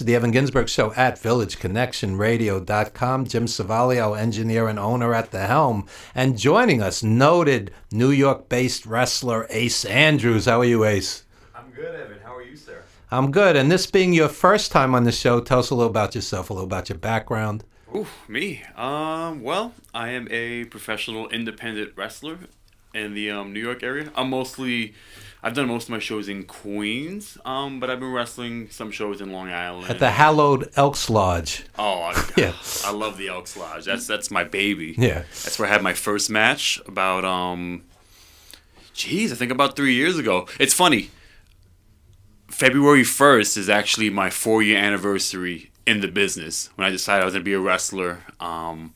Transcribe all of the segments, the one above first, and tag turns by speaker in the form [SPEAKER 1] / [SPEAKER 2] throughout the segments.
[SPEAKER 1] the Evan Ginzburg Show at VillageConnectionRadio.com. Jim Savalio, engineer and owner at the helm. And joining us, noted New York-based wrestler Ace Andrews. How are you, Ace?
[SPEAKER 2] I'm good, Evan. How are you, sir?
[SPEAKER 1] I'm good. And this being your first time on the show, tell us a little about yourself, a little about your background.
[SPEAKER 2] Ooh, me. Well, I am a professional independent wrestler in the New York area. I've done most of my shows in Queens, but I've been wrestling some shows in Long Island.
[SPEAKER 1] At the hallowed Elks Lodge.
[SPEAKER 2] Oh,
[SPEAKER 1] yeah.
[SPEAKER 2] I love the Elks Lodge. That's my baby.
[SPEAKER 1] Yeah.
[SPEAKER 2] That's where I had my first match about, I think about 3 years ago. It's funny. February 1st is actually my 4-year anniversary in the business when I decided I was going to be a wrestler. I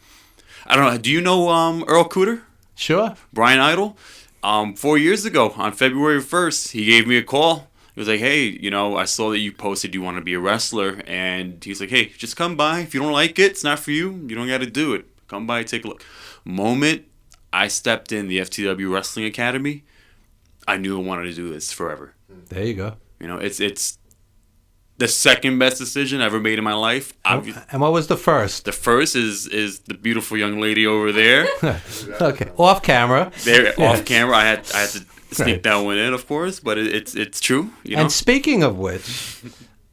[SPEAKER 2] don't know. Do you know Earl Cooter?
[SPEAKER 1] Sure.
[SPEAKER 2] Brian Idol? 4 years ago, on February 1st, he gave me a call. He was like, hey, I saw that you posted you want to be a wrestler. And he's like, hey, just come by. If you don't like it, it's not for you. You don't got to do it. Come by, take a look. Moment I stepped in the FTW Wrestling Academy, I knew I wanted to do this forever.
[SPEAKER 1] There you go.
[SPEAKER 2] It's the second best decision I ever made in my life.
[SPEAKER 1] And what was the first?
[SPEAKER 2] The first is the beautiful young lady over there.
[SPEAKER 1] Okay, off camera.
[SPEAKER 2] Off camera. I had to sneak that one in, of course, but it's true.
[SPEAKER 1] And speaking of which,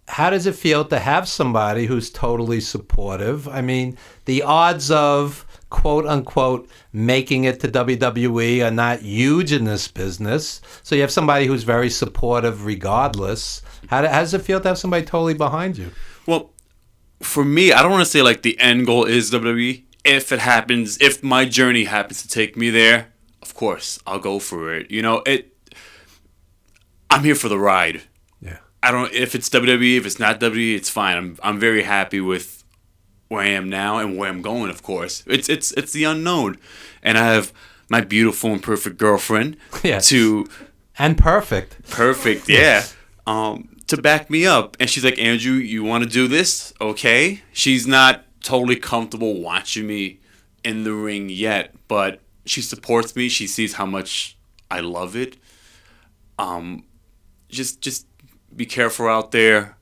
[SPEAKER 1] how does it feel to have somebody who's totally supportive? I mean, the odds of quote unquote making it to WWE are not huge in this business. So you have somebody who's very supportive regardless. How does it feel to have somebody totally behind you? Well,
[SPEAKER 2] for me, I don't want to say like the end goal is WWE. If it happens, if my journey happens to take me there, of course, I'll go for it. I'm here for the ride.
[SPEAKER 1] Yeah.
[SPEAKER 2] If it's WWE, if it's not WWE, it's fine. I'm very happy with where I am now and where I'm going, of course. It's the unknown. And I have my beautiful and perfect girlfriend
[SPEAKER 1] and perfect,
[SPEAKER 2] yeah. To back me up. And she's like, Andrew, you want to do this? Okay. She's not totally comfortable watching me in the ring yet, but she supports me. She sees how much I love it. Just be careful out there,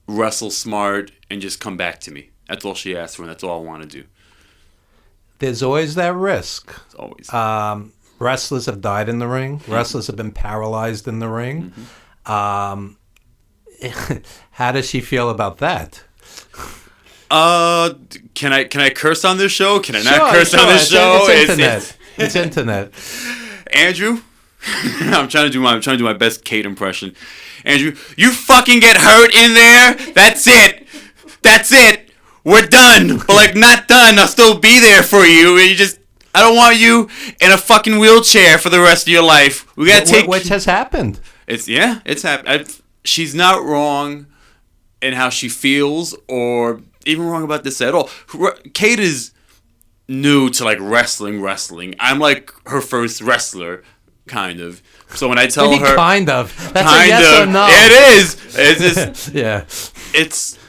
[SPEAKER 2] wrestle smart, and just come back to me. That's all she asked for, and that's all I want to do.
[SPEAKER 1] There's always that risk.
[SPEAKER 2] It's always.
[SPEAKER 1] Wrestlers have died in the ring. Mm-hmm. Wrestlers have been paralyzed in the ring. Mm-hmm. How does she feel about that?
[SPEAKER 2] Can I curse on this show? Can I not curse on this show?
[SPEAKER 1] It's internet. It's internet.
[SPEAKER 2] Andrew, I'm trying to do my best Kate impression. Andrew, you fucking get hurt in there. That's it. We're done. But not done. I'll still be there for you. I don't want you in a fucking wheelchair for the rest of your life. We gotta take.
[SPEAKER 1] Which has happened.
[SPEAKER 2] It's happened. She's not wrong in how she feels, or even wrong about this at all. Kate is new to wrestling. I'm like her first wrestler, kind of. So when I tell her,
[SPEAKER 1] kind of, that's a yes or no.
[SPEAKER 2] It is. It's just,
[SPEAKER 1] yeah.
[SPEAKER 2] It's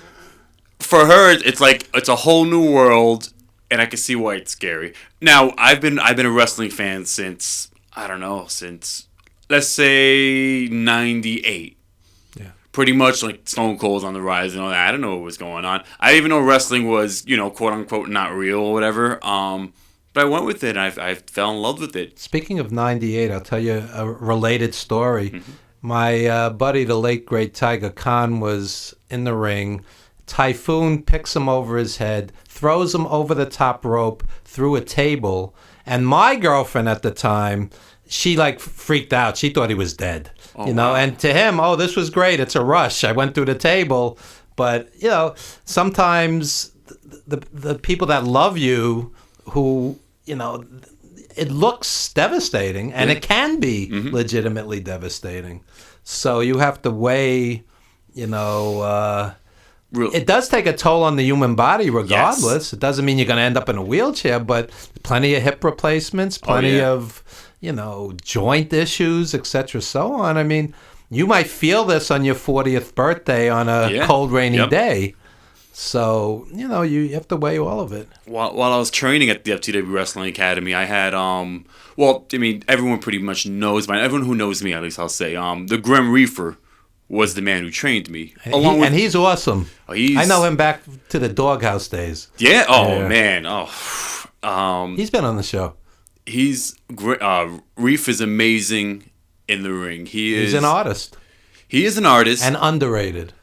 [SPEAKER 2] for her. It's a whole new world, and I can see why it's scary. Now I've been a wrestling fan since let's say 98. Pretty much Stone Cold's on the rise and all that. I don't know what was going on. I didn't even know wrestling was, quote unquote, not real or whatever. But I went with it. And I fell in love with it.
[SPEAKER 1] Speaking of 98, I'll tell you a related story. Mm-hmm. My buddy, the late great Tiger Khan, was in the ring. Typhoon picks him over his head, throws him over the top rope through a table. And my girlfriend at the time, she freaked out. She thought he was dead. Oh, wow. And to him, this was great. It's a rush. I went through the table. But, sometimes the people that love you who, it looks devastating, and it can be legitimately devastating. So you have to weigh, it does take a toll on the human body regardless. Yes. It doesn't mean you're going to end up in a wheelchair, but plenty of hip replacements, plenty of joint issues, etc., so on. I mean, you might feel this on your 40th birthday on a cold, rainy day. So, you have to weigh all of it.
[SPEAKER 2] While I was training at the FTW Wrestling Academy, I had, everyone pretty much knows, everyone who knows me, at least I'll say, the Grim Reaper was the man who trained me.
[SPEAKER 1] And he's awesome.
[SPEAKER 2] He's,
[SPEAKER 1] I know him back to the Doghouse days.
[SPEAKER 2] Yeah. Oh man. Oh.
[SPEAKER 1] He's been on the show.
[SPEAKER 2] Reef is amazing in the ring.
[SPEAKER 1] He's an artist.
[SPEAKER 2] He is an artist.
[SPEAKER 1] And underrated.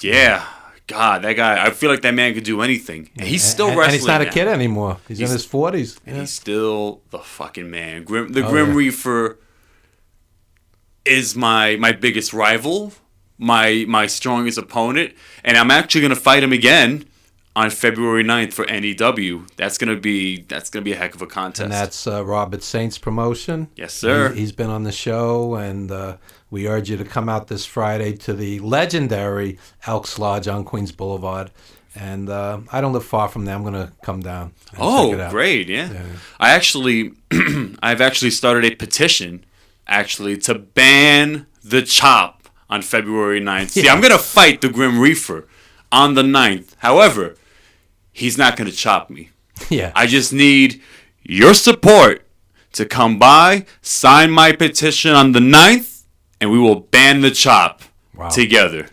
[SPEAKER 2] Yeah. God, that guy, I feel like that man could do anything. And he's still wrestling.
[SPEAKER 1] And he's not
[SPEAKER 2] now.
[SPEAKER 1] a kid anymore. He's in his 40s.
[SPEAKER 2] And he's still the fucking man. Grim Reaper is my biggest rival, my strongest opponent. And I'm actually going to fight him again on February 9th for NEW. That's gonna be a heck of a contest.
[SPEAKER 1] And that's Robert Saint's promotion.
[SPEAKER 2] Yes, sir.
[SPEAKER 1] He's been on the show, and we urge you to come out this Friday to the legendary Elks Lodge on Queens Boulevard. And I don't live far from there. I'm gonna come down. And check it out.
[SPEAKER 2] Great! Yeah. I've actually started a petition, to ban the chop on February 9th. See, I'm gonna fight the Grim Reaper on the 9th. However, he's not going to chop me.
[SPEAKER 1] Yeah.
[SPEAKER 2] I just need your support to come by, sign my petition on the 9th, and we will ban the chop together.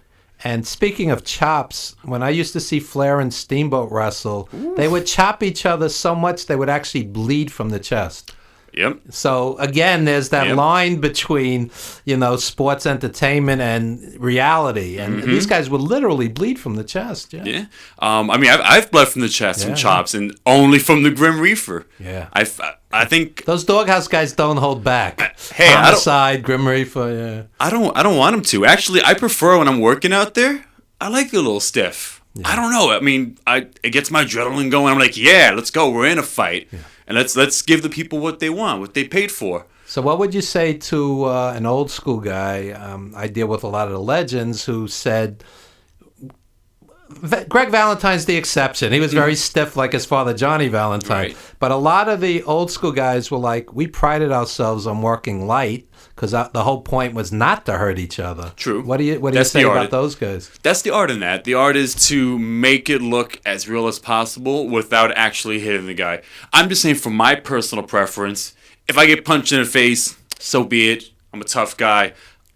[SPEAKER 1] And speaking of chops, when I used to see Flair and Steamboat wrestle, they would chop each other so much they would actually bleed from the chest.
[SPEAKER 2] Yep.
[SPEAKER 1] So again, there's that line between, sports entertainment and reality, and these guys would literally bleed from the chest. Yeah.
[SPEAKER 2] Yeah. I've bled from the chest from chops, and only from the Grim Reaper.
[SPEAKER 1] Yeah.
[SPEAKER 2] I think
[SPEAKER 1] those Doghouse guys don't hold back.
[SPEAKER 2] Hey,
[SPEAKER 1] Homicide, Grim Reaper. Yeah.
[SPEAKER 2] I don't want them to. Actually, I prefer when I'm working out there. I like it a little stiff. Yeah. I don't know. I mean, it gets my adrenaline going. I'm like, yeah, let's go. We're in a fight. Yeah. And let's give the people what they want, what they paid for.
[SPEAKER 1] So what would you say to an old school guy? I deal with a lot of the legends who said, Greg Valentine's the exception. He was very stiff like his father, Johnny Valentine. Right. But a lot of the old school guys were like, we prided ourselves on working light because the whole point was not to hurt each other.
[SPEAKER 2] True.
[SPEAKER 1] What do you say about those guys?
[SPEAKER 2] That's the art in that. The art is to make it look as real as possible without actually hitting the guy. I'm just saying, from my personal preference, if I get punched in the face, so be it. I'm a tough guy.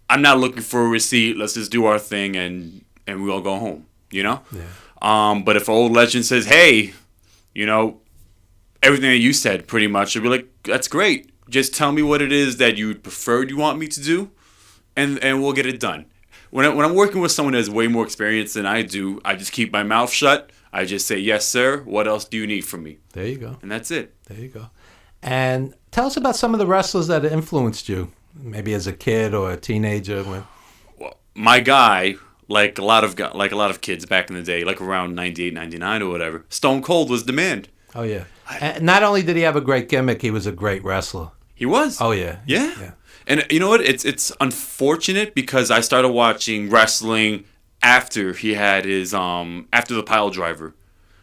[SPEAKER 2] I'm not looking for a receipt. Let's just do our thing and we all go home. Yeah. But if an old legend says, hey, everything that you said pretty much, I'd be like, that's great. Just tell me what it is that you want me to do, and we'll get it done. When I'm working with someone that has way more experience than I do, I just keep my mouth shut. I just say, yes, sir. What else do you need from me?
[SPEAKER 1] There you go.
[SPEAKER 2] And that's it.
[SPEAKER 1] There you go. And tell us about some of the wrestlers that influenced you, maybe as a kid or a teenager.
[SPEAKER 2] Well, my guy, like a lot of kids back in the day, like around 98, 99 or whatever, Stone Cold was the man.
[SPEAKER 1] Oh, yeah. And not only did he have a great gimmick, he was a great wrestler.
[SPEAKER 2] He was.
[SPEAKER 1] Oh, yeah.
[SPEAKER 2] Yeah. And you know what? It's unfortunate because I started watching wrestling after he had his after the pile driver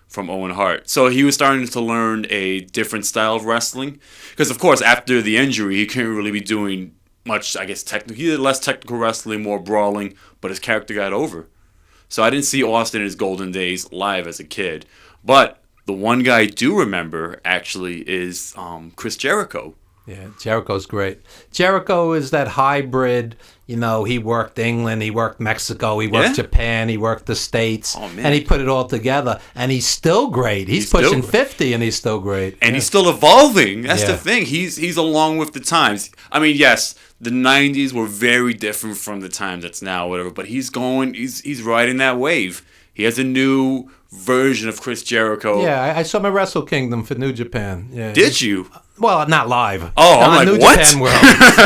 [SPEAKER 2] from Owen Hart. So he was starting to learn a different style of wrestling. Because, of course, after the injury, he couldn't really be doing much, I guess, technical. He did less technical wrestling, more brawling, but his character got over. So I didn't see Austin in his golden days live as a kid. But the one guy I do remember, actually, is Chris Jericho.
[SPEAKER 1] Yeah, Jericho's great. Jericho is that hybrid, he worked England, he worked Mexico, he worked Japan, he worked the States, and he put it all together, and he's still great. He's pushing 50, and he's still great.
[SPEAKER 2] And he's still evolving. That's the thing. He's along with the times. I mean, yes, the 90s were very different from the times that's now, whatever, but he's riding that wave. He has a new version of Chris Jericho.
[SPEAKER 1] Yeah, I saw him at Wrestle Kingdom for New Japan. Yeah.
[SPEAKER 2] Did you?
[SPEAKER 1] Well, not live.
[SPEAKER 2] Oh, I'm like,
[SPEAKER 1] New
[SPEAKER 2] what?
[SPEAKER 1] Japan World.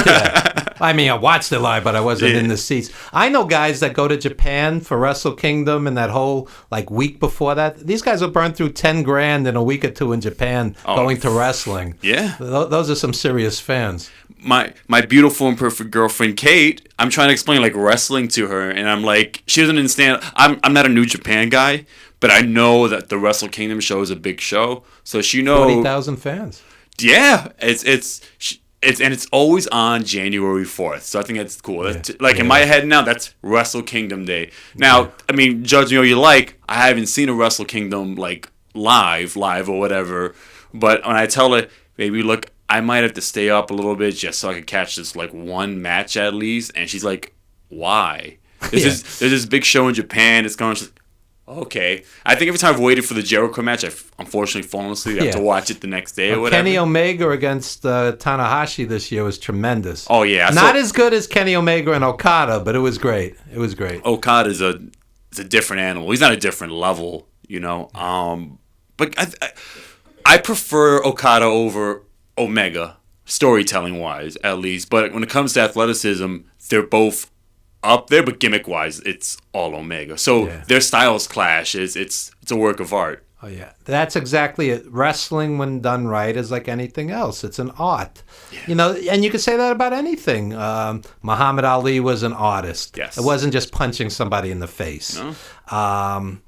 [SPEAKER 1] Yeah. I mean, I watched it live, but I wasn't in the seats. I know guys that go to Japan for Wrestle Kingdom and that whole week before that. These guys will burn through $10,000 in a week or two in Japan going to wrestling.
[SPEAKER 2] Yeah.
[SPEAKER 1] Those are some serious fans.
[SPEAKER 2] My beautiful and perfect girlfriend Kate, I'm trying to explain wrestling to her, and I'm like, she doesn't understand. I'm not a New Japan guy, but I know that the Wrestle Kingdom show is a big show, so she knows
[SPEAKER 1] 40,000 fans.
[SPEAKER 2] Yeah, it's always on January 4th, so I think that's cool. That's, in my head now, that's Wrestle Kingdom Day. Now, I mean, judge me all you like, I haven't seen a Wrestle Kingdom live or whatever, but when I tell her, baby, look, I might have to stay up a little bit just so I could catch this one match at least, and she's like, why?
[SPEAKER 1] Yeah.
[SPEAKER 2] There's this big show in Japan. It's going. Okay. I think every time I've waited for the Jericho match, I've unfortunately fallen asleep. I have to watch it the next day or whatever.
[SPEAKER 1] Kenny Omega against Tanahashi this year was tremendous.
[SPEAKER 2] Oh, yeah.
[SPEAKER 1] Not as good as Kenny Omega and Okada, but it was great. It was great.
[SPEAKER 2] Okada's a different animal. He's not a different level, you know. But I prefer Okada over Omega, storytelling-wise, at least. But when it comes to athleticism, they're both up there, but gimmick-wise, it's all Omega. So their styles clash. It's a work of art.
[SPEAKER 1] Oh, yeah. That's exactly it. Wrestling, when done right, is like anything else. It's an art. Yeah. You know, and you could say that about anything. Muhammad Ali was an artist.
[SPEAKER 2] Yes.
[SPEAKER 1] It wasn't just punching somebody in the face.
[SPEAKER 2] No.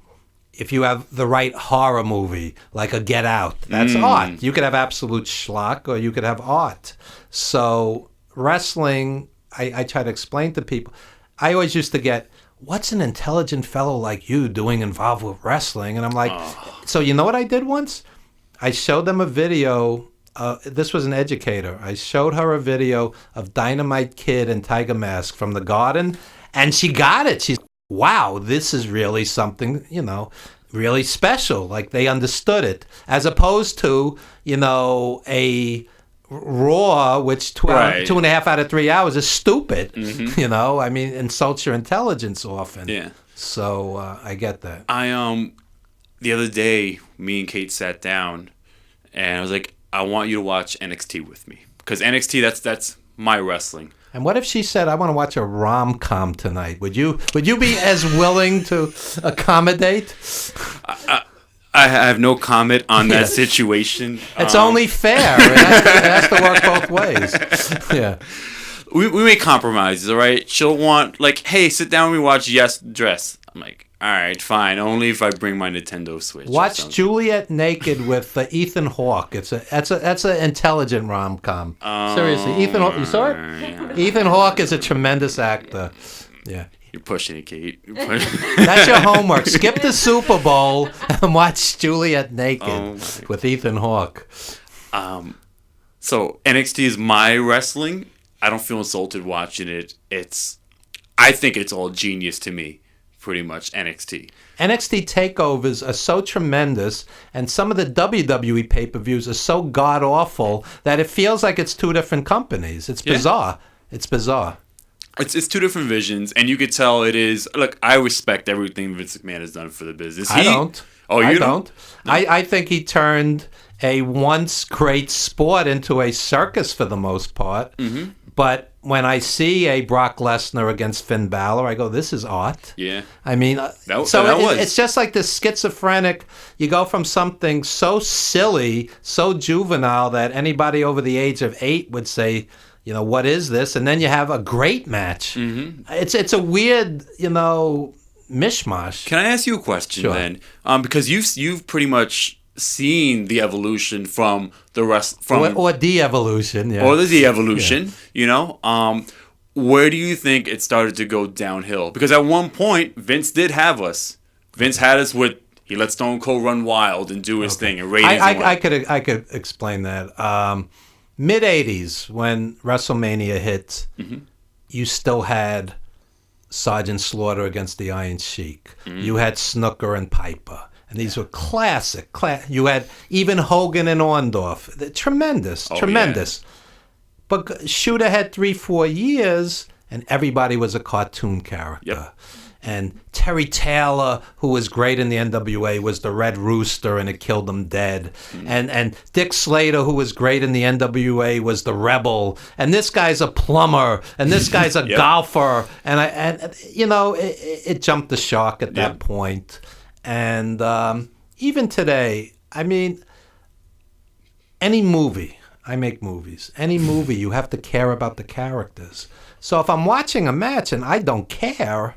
[SPEAKER 1] If you have the right horror movie, like a Get Out, that's art. You could have absolute schlock, or you could have art. So wrestling, I try to explain to people. I always used to get, what's an intelligent fellow like you doing involved with wrestling? And I'm like, so you know what I did once? I showed them a video. This was an educator. I showed her a video of Dynamite Kid and Tiger Mask from the Garden, and she got it. She's, wow, this is really something, you know, really special. Like, they understood it. As opposed to, you know, a Raw, which 2.5 out of 3 hours is stupid. You know, I mean, insults your intelligence often.
[SPEAKER 2] Yeah.
[SPEAKER 1] So I get that.
[SPEAKER 2] The other day, me and Kate sat down, and I was like, I want you to watch NXT with me, because NXT, that's my wrestling.
[SPEAKER 1] And what if she said, I want to watch a rom-com tonight? Would you be as willing to accommodate?
[SPEAKER 2] I have no comment on that situation.
[SPEAKER 1] It's only fair. It has to work both ways. Yeah.
[SPEAKER 2] We make compromises, all right? She'll want, like, hey, sit down and we watch Yes Dress. I'm like, all right, fine. Only if I bring my Nintendo Switch.
[SPEAKER 1] Watch Juliet Naked with Ethan Hawke. That's an intelligent rom-com. Seriously, Ethan Hawke. You saw it? Yeah. Ethan Hawke is a tremendous actor. Yeah.
[SPEAKER 2] You're pushing it, Kate. You're pushing
[SPEAKER 1] That's your homework. Skip the Super Bowl and watch Juliet Naked with Ethan Hawke.
[SPEAKER 2] So NXT is my wrestling. I don't feel insulted watching it. I think it's all genius to me, pretty much, NXT.
[SPEAKER 1] NXT takeovers are so tremendous, and some of the WWE pay-per-views are so god-awful that it feels like it's two different companies. It's bizarre. It's bizarre.
[SPEAKER 2] It's two different visions, and you could tell it is. Look, I respect everything Vince McMahon has done for the business.
[SPEAKER 1] I don't.
[SPEAKER 2] Oh, you don't?
[SPEAKER 1] No. I think he turned a once great sport into a circus for the most part. Mm-hmm. But when I see a Brock Lesnar against Finn Balor, I go, this is art.
[SPEAKER 2] Yeah.
[SPEAKER 1] I mean, it's just like this schizophrenic. You go from something so silly, so juvenile that anybody over the age of 8 would say, you know, what is this? And then you have a great match. Mm-hmm. It's a weird, you know, mishmash.
[SPEAKER 2] Can I ask you a question then? Because you've pretty much seen the evolution from the rest from
[SPEAKER 1] or de-evolution,
[SPEAKER 2] or the de-evolution. You know, where do you think it started to go downhill? Because at one point, Vince did have us. Vince had us with he let Stone Cold run wild and do his thing and ratings.
[SPEAKER 1] I could explain that. Mid 80s, when WrestleMania hit, you still had Sergeant Slaughter against the Iron Sheik. You had Snooker and Piper. And these were classic. You had even Hogan and Orndorff. Tremendous. Yeah. But Shooter had 3-4 years, and everybody was a cartoon character.
[SPEAKER 2] Yep.
[SPEAKER 1] And Terry Taylor, who was great in the NWA, was the Red Rooster, and it killed him dead. And Dick Slater, who was great in the NWA, was the Rebel. And this guy's a plumber, and this guy's a golfer. And you know, it jumped the shark at that point. And even today, I mean, any movie, I make movies. Any movie, you have to care about the characters. So if I'm watching a match and I don't care,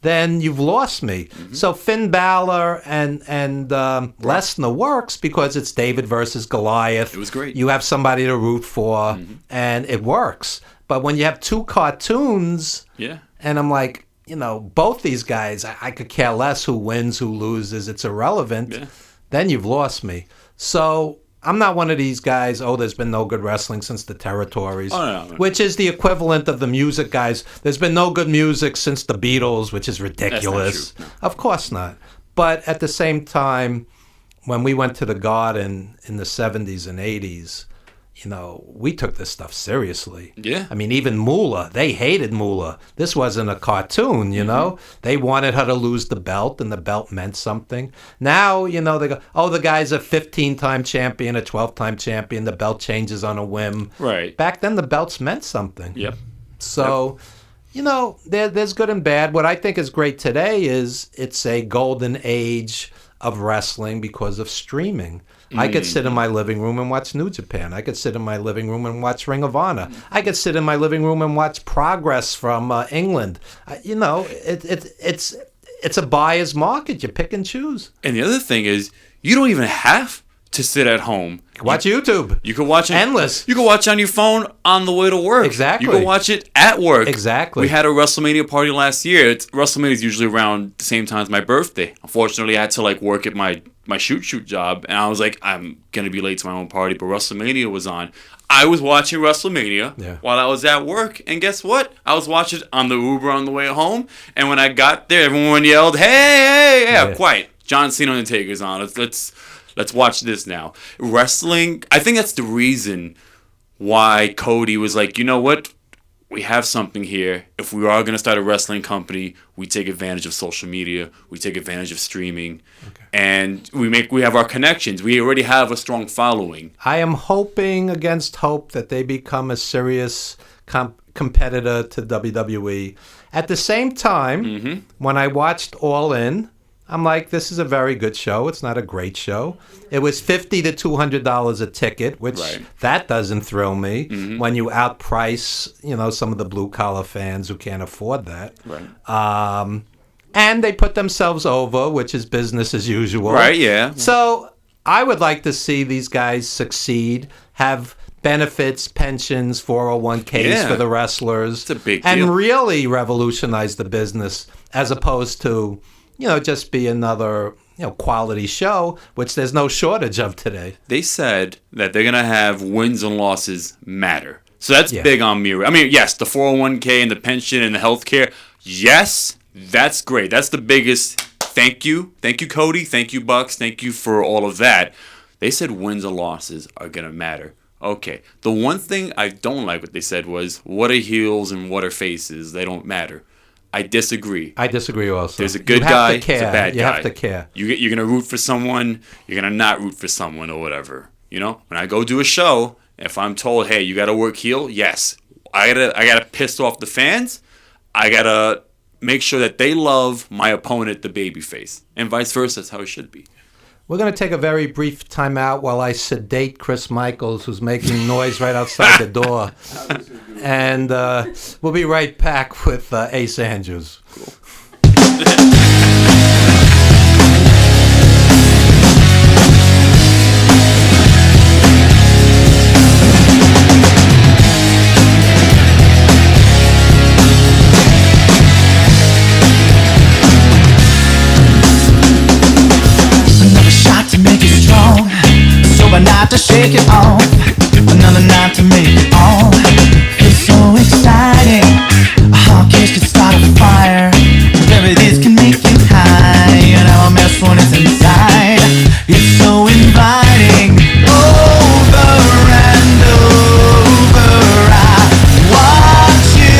[SPEAKER 1] then you've lost me. So Finn Balor and Lesnar works because it's David versus Goliath.
[SPEAKER 2] It was great.
[SPEAKER 1] You have somebody to root for, and it works. But when you have two cartoons, and I'm like, you know, both these guys, I could care less who wins, who loses. It's irrelevant. Then you've lost me. So I'm not one of these guys, there's been no good wrestling since the territories,
[SPEAKER 2] No.
[SPEAKER 1] which is the equivalent of the music guys. There's been no good music since the Beatles, which is ridiculous.
[SPEAKER 2] That's not true. No.
[SPEAKER 1] Of course not. But at the same time, when we went to the Garden in the 70s and 80s, we took this stuff seriously.
[SPEAKER 2] Yeah.
[SPEAKER 1] I mean, even Moolah, they hated Moolah. This wasn't a cartoon, They wanted her to lose the belt, and the belt meant something. Now, they go, the guy's a 15-time champion, a 12-time champion. The belt changes on a whim.
[SPEAKER 2] Right.
[SPEAKER 1] Back then, the belts meant something.
[SPEAKER 2] Yep.
[SPEAKER 1] So, there's good and bad. What I think is great today is it's a golden age of wrestling because of streaming. I could sit in my living room and watch New Japan. I could sit in my living room and watch Ring of Honor. I could sit in my living room and watch Progress from England. It's a buyer's market. You pick and choose.
[SPEAKER 2] And the other thing is, you don't even have to sit at home.
[SPEAKER 1] Watch YouTube.
[SPEAKER 2] You can watch it.
[SPEAKER 1] Endless.
[SPEAKER 2] You can watch on your phone on the way to work.
[SPEAKER 1] Exactly.
[SPEAKER 2] You can watch it at work.
[SPEAKER 1] Exactly.
[SPEAKER 2] We had a WrestleMania party last year. WrestleMania is usually around the same time as my birthday. Unfortunately, I had to work at my shoot job, and I was like, I'm gonna be late to my own party, but WrestleMania was on. I was watching WrestleMania while I was at work, and guess what? I was watching it on the Uber on the way home, and when I got there, everyone yelled, "Hey, quiet! John Cena Undertaker's on. Let's watch this now." Wrestling, I think that's the reason why Cody was like, you know what? We have something here. If we are going to start a wrestling company, we take advantage of social media. We take advantage of streaming. And we have our connections. We already have a strong following.
[SPEAKER 1] I am hoping against hope that they become a serious competitor to WWE. At the same time, when I watched All In, I'm like, this is a very good show. It's not a great show. It was $50 to $200 a ticket, which that doesn't thrill me when you outprice, some of the blue collar fans who can't afford that.
[SPEAKER 2] Right.
[SPEAKER 1] And they put themselves over, which is business as usual.
[SPEAKER 2] Right, yeah.
[SPEAKER 1] So I would like to see these guys succeed, have benefits, pensions, 401ks for the wrestlers.
[SPEAKER 2] It's a big
[SPEAKER 1] deal. And really revolutionize the business as opposed to, just be another, quality show, which there's no shortage of today.
[SPEAKER 2] They said that they're going to have wins and losses matter. So that's big on me. I mean, yes, the 401k and the pension and the healthcare. Yes, that's great. That's the biggest thank you. Thank you, Cody. Thank you, Bucks. Thank you for all of that. They said wins and losses are going to matter. Okay. The one thing I don't like what they said was what are heels and what are faces? They don't matter. I disagree.
[SPEAKER 1] I disagree also.
[SPEAKER 2] There's a good guy, there's a bad guy.
[SPEAKER 1] You have to care.
[SPEAKER 2] You're going to root for someone, you're going to not root for someone or whatever. When I go do a show, if I'm told, hey, you got to work heel, yes. I gotta piss off the fans. I got to make sure that they love my opponent, the babyface. And vice versa, that's how it should be.
[SPEAKER 1] We're going to take a very brief time out while I sedate Chris Michaels, who's making noise right outside the door. And we'll be right back with Ace Andrews.
[SPEAKER 2] Cool.
[SPEAKER 3] Not to shake it off, another night to make it all feel so exciting. A hot kiss could start a fire, whatever it is can make you high. You know a mess when it's inside. It's so inviting. Over and over, I want you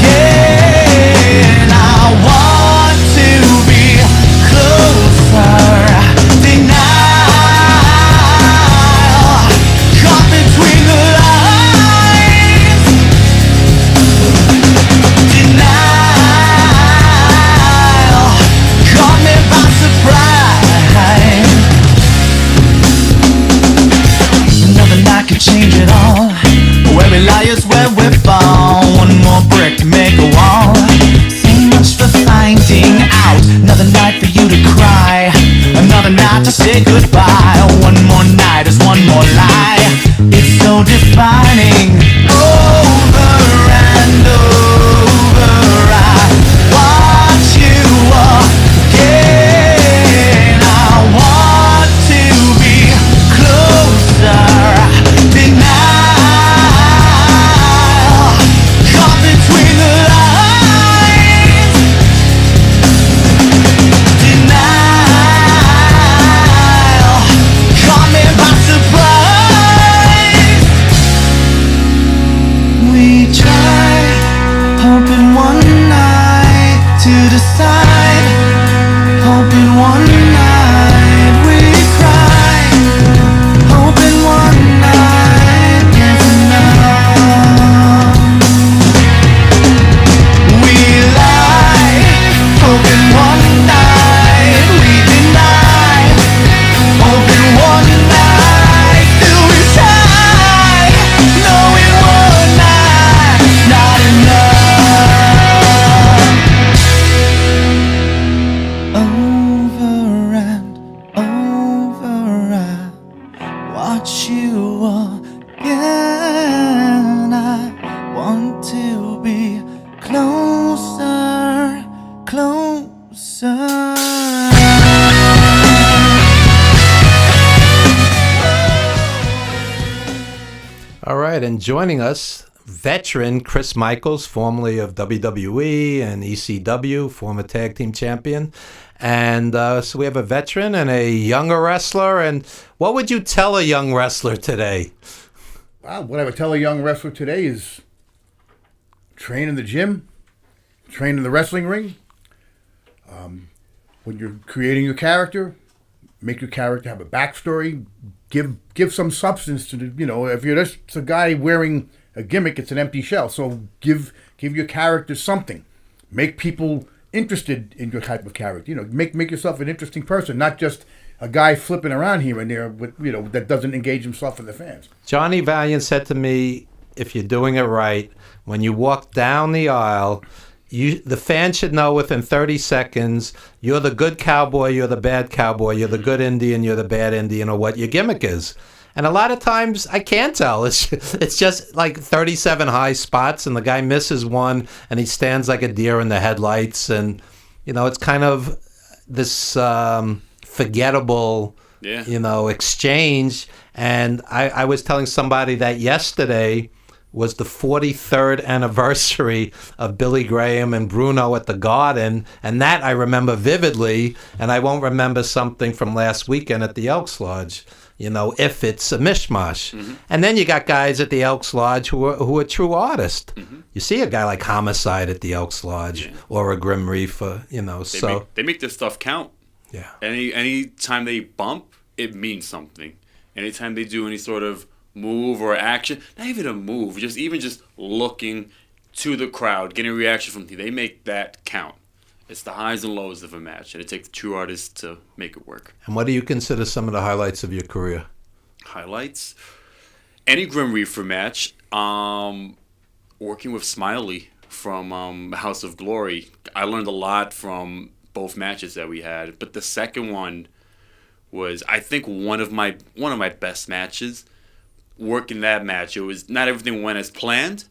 [SPEAKER 3] again. I want to be closer. Deny. Caught between the lines. closer, closer.
[SPEAKER 1] All right, and joining us, veteran Chris Michaels, formerly of WWE and ECW, former tag team champion. And so we have a veteran and a younger wrestler. And what would you tell a young wrestler today?
[SPEAKER 4] Wow, what I would tell a young wrestler today is train in the gym, train in the wrestling ring. When you're creating your character, make your character have a backstory. Give some substance to the, if you're just a guy wearing a gimmick, it's an empty shell. So give your character something. Make people interested in your type of character. Make yourself an interesting person, not just a guy flipping around here and there, but that doesn't engage himself with the fans.
[SPEAKER 1] Johnny Valiant said to me, if you're doing it right, when you walk down the aisle, the fan should know within 30 seconds you're the good cowboy, you're the bad cowboy, you're the good Indian, you're the bad Indian, or what your gimmick is. And a lot of times I can't tell. It's just like 37 high spots, and the guy misses one, and he stands like a deer in the headlights, and it's kind of this forgettable, exchange. And I was telling somebody that yesterday was the 43rd anniversary of Billy Graham and Bruno at the Garden, and that I remember vividly, and I won't remember something from last weekend at the Elks Lodge, if it's a mishmash. Mm-hmm. And then you got guys at the Elks Lodge who are true artists. Mm-hmm. You see a guy like Homicide at the Elks Lodge, or a Grim Reaper,
[SPEAKER 2] They make this stuff count.
[SPEAKER 1] Yeah.
[SPEAKER 2] Any time they bump, it means something. Anytime they do any sort of move or action, not even a move, just looking to the crowd, getting a reaction from them, they make that count. It's the highs and lows of a match, and it takes true artists to make it work.
[SPEAKER 1] And what do you consider some of the highlights of your career?
[SPEAKER 2] Highlights? Any Grim Reaper match. Working with Smiley from House of Glory. I learned a lot from both matches that we had, but the second one was, I think, one of my best matches. Working that match, it was not everything went as planned.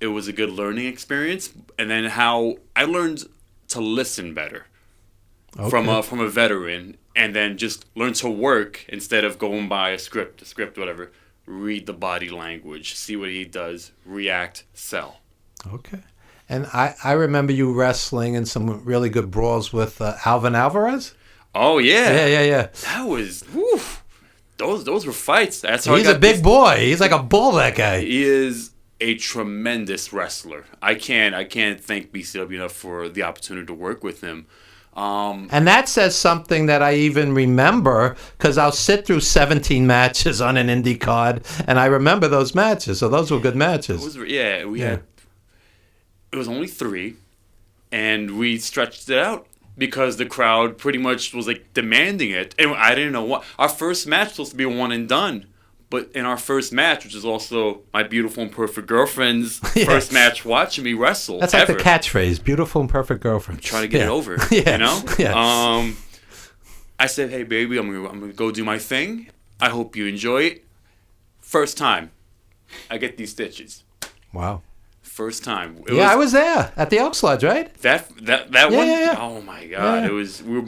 [SPEAKER 2] It was a good learning experience, and then how I learned to listen better from a veteran, and then just learn to work instead of going by a script, whatever. Read the body language, see what he does, react, sell.
[SPEAKER 1] Okay. And I remember you wrestling in some really good brawls with Alvin Alvarez.
[SPEAKER 2] Oh yeah,
[SPEAKER 1] yeah.
[SPEAKER 2] That was whew. Those were fights. That's how
[SPEAKER 1] he's a big boy. He's like a bull, that guy.
[SPEAKER 2] He is a tremendous wrestler. I can't thank BCW enough for the opportunity to work with him.
[SPEAKER 1] And that says something that I even remember, because I'll sit through 17 matches on an indie card, and I remember those matches. So those were good matches.
[SPEAKER 2] Had. It was only 3, and we stretched it out, because the crowd pretty much was like demanding it. And I didn't know what. Our first match was supposed to be a one and done. But in our first match, which is also my beautiful and perfect girlfriend's first match watching me wrestle.
[SPEAKER 1] That's like the catchphrase, beautiful and perfect girlfriend.
[SPEAKER 2] Try to get it over,
[SPEAKER 1] Yeah.
[SPEAKER 2] I said, hey, baby, I'm gonna go do my thing. I hope you enjoy it. First time, I get these stitches.
[SPEAKER 1] Wow.
[SPEAKER 2] First time.
[SPEAKER 1] I was there at the Elks Lodge, right?
[SPEAKER 2] That one. Yeah. Oh my God! It was. We were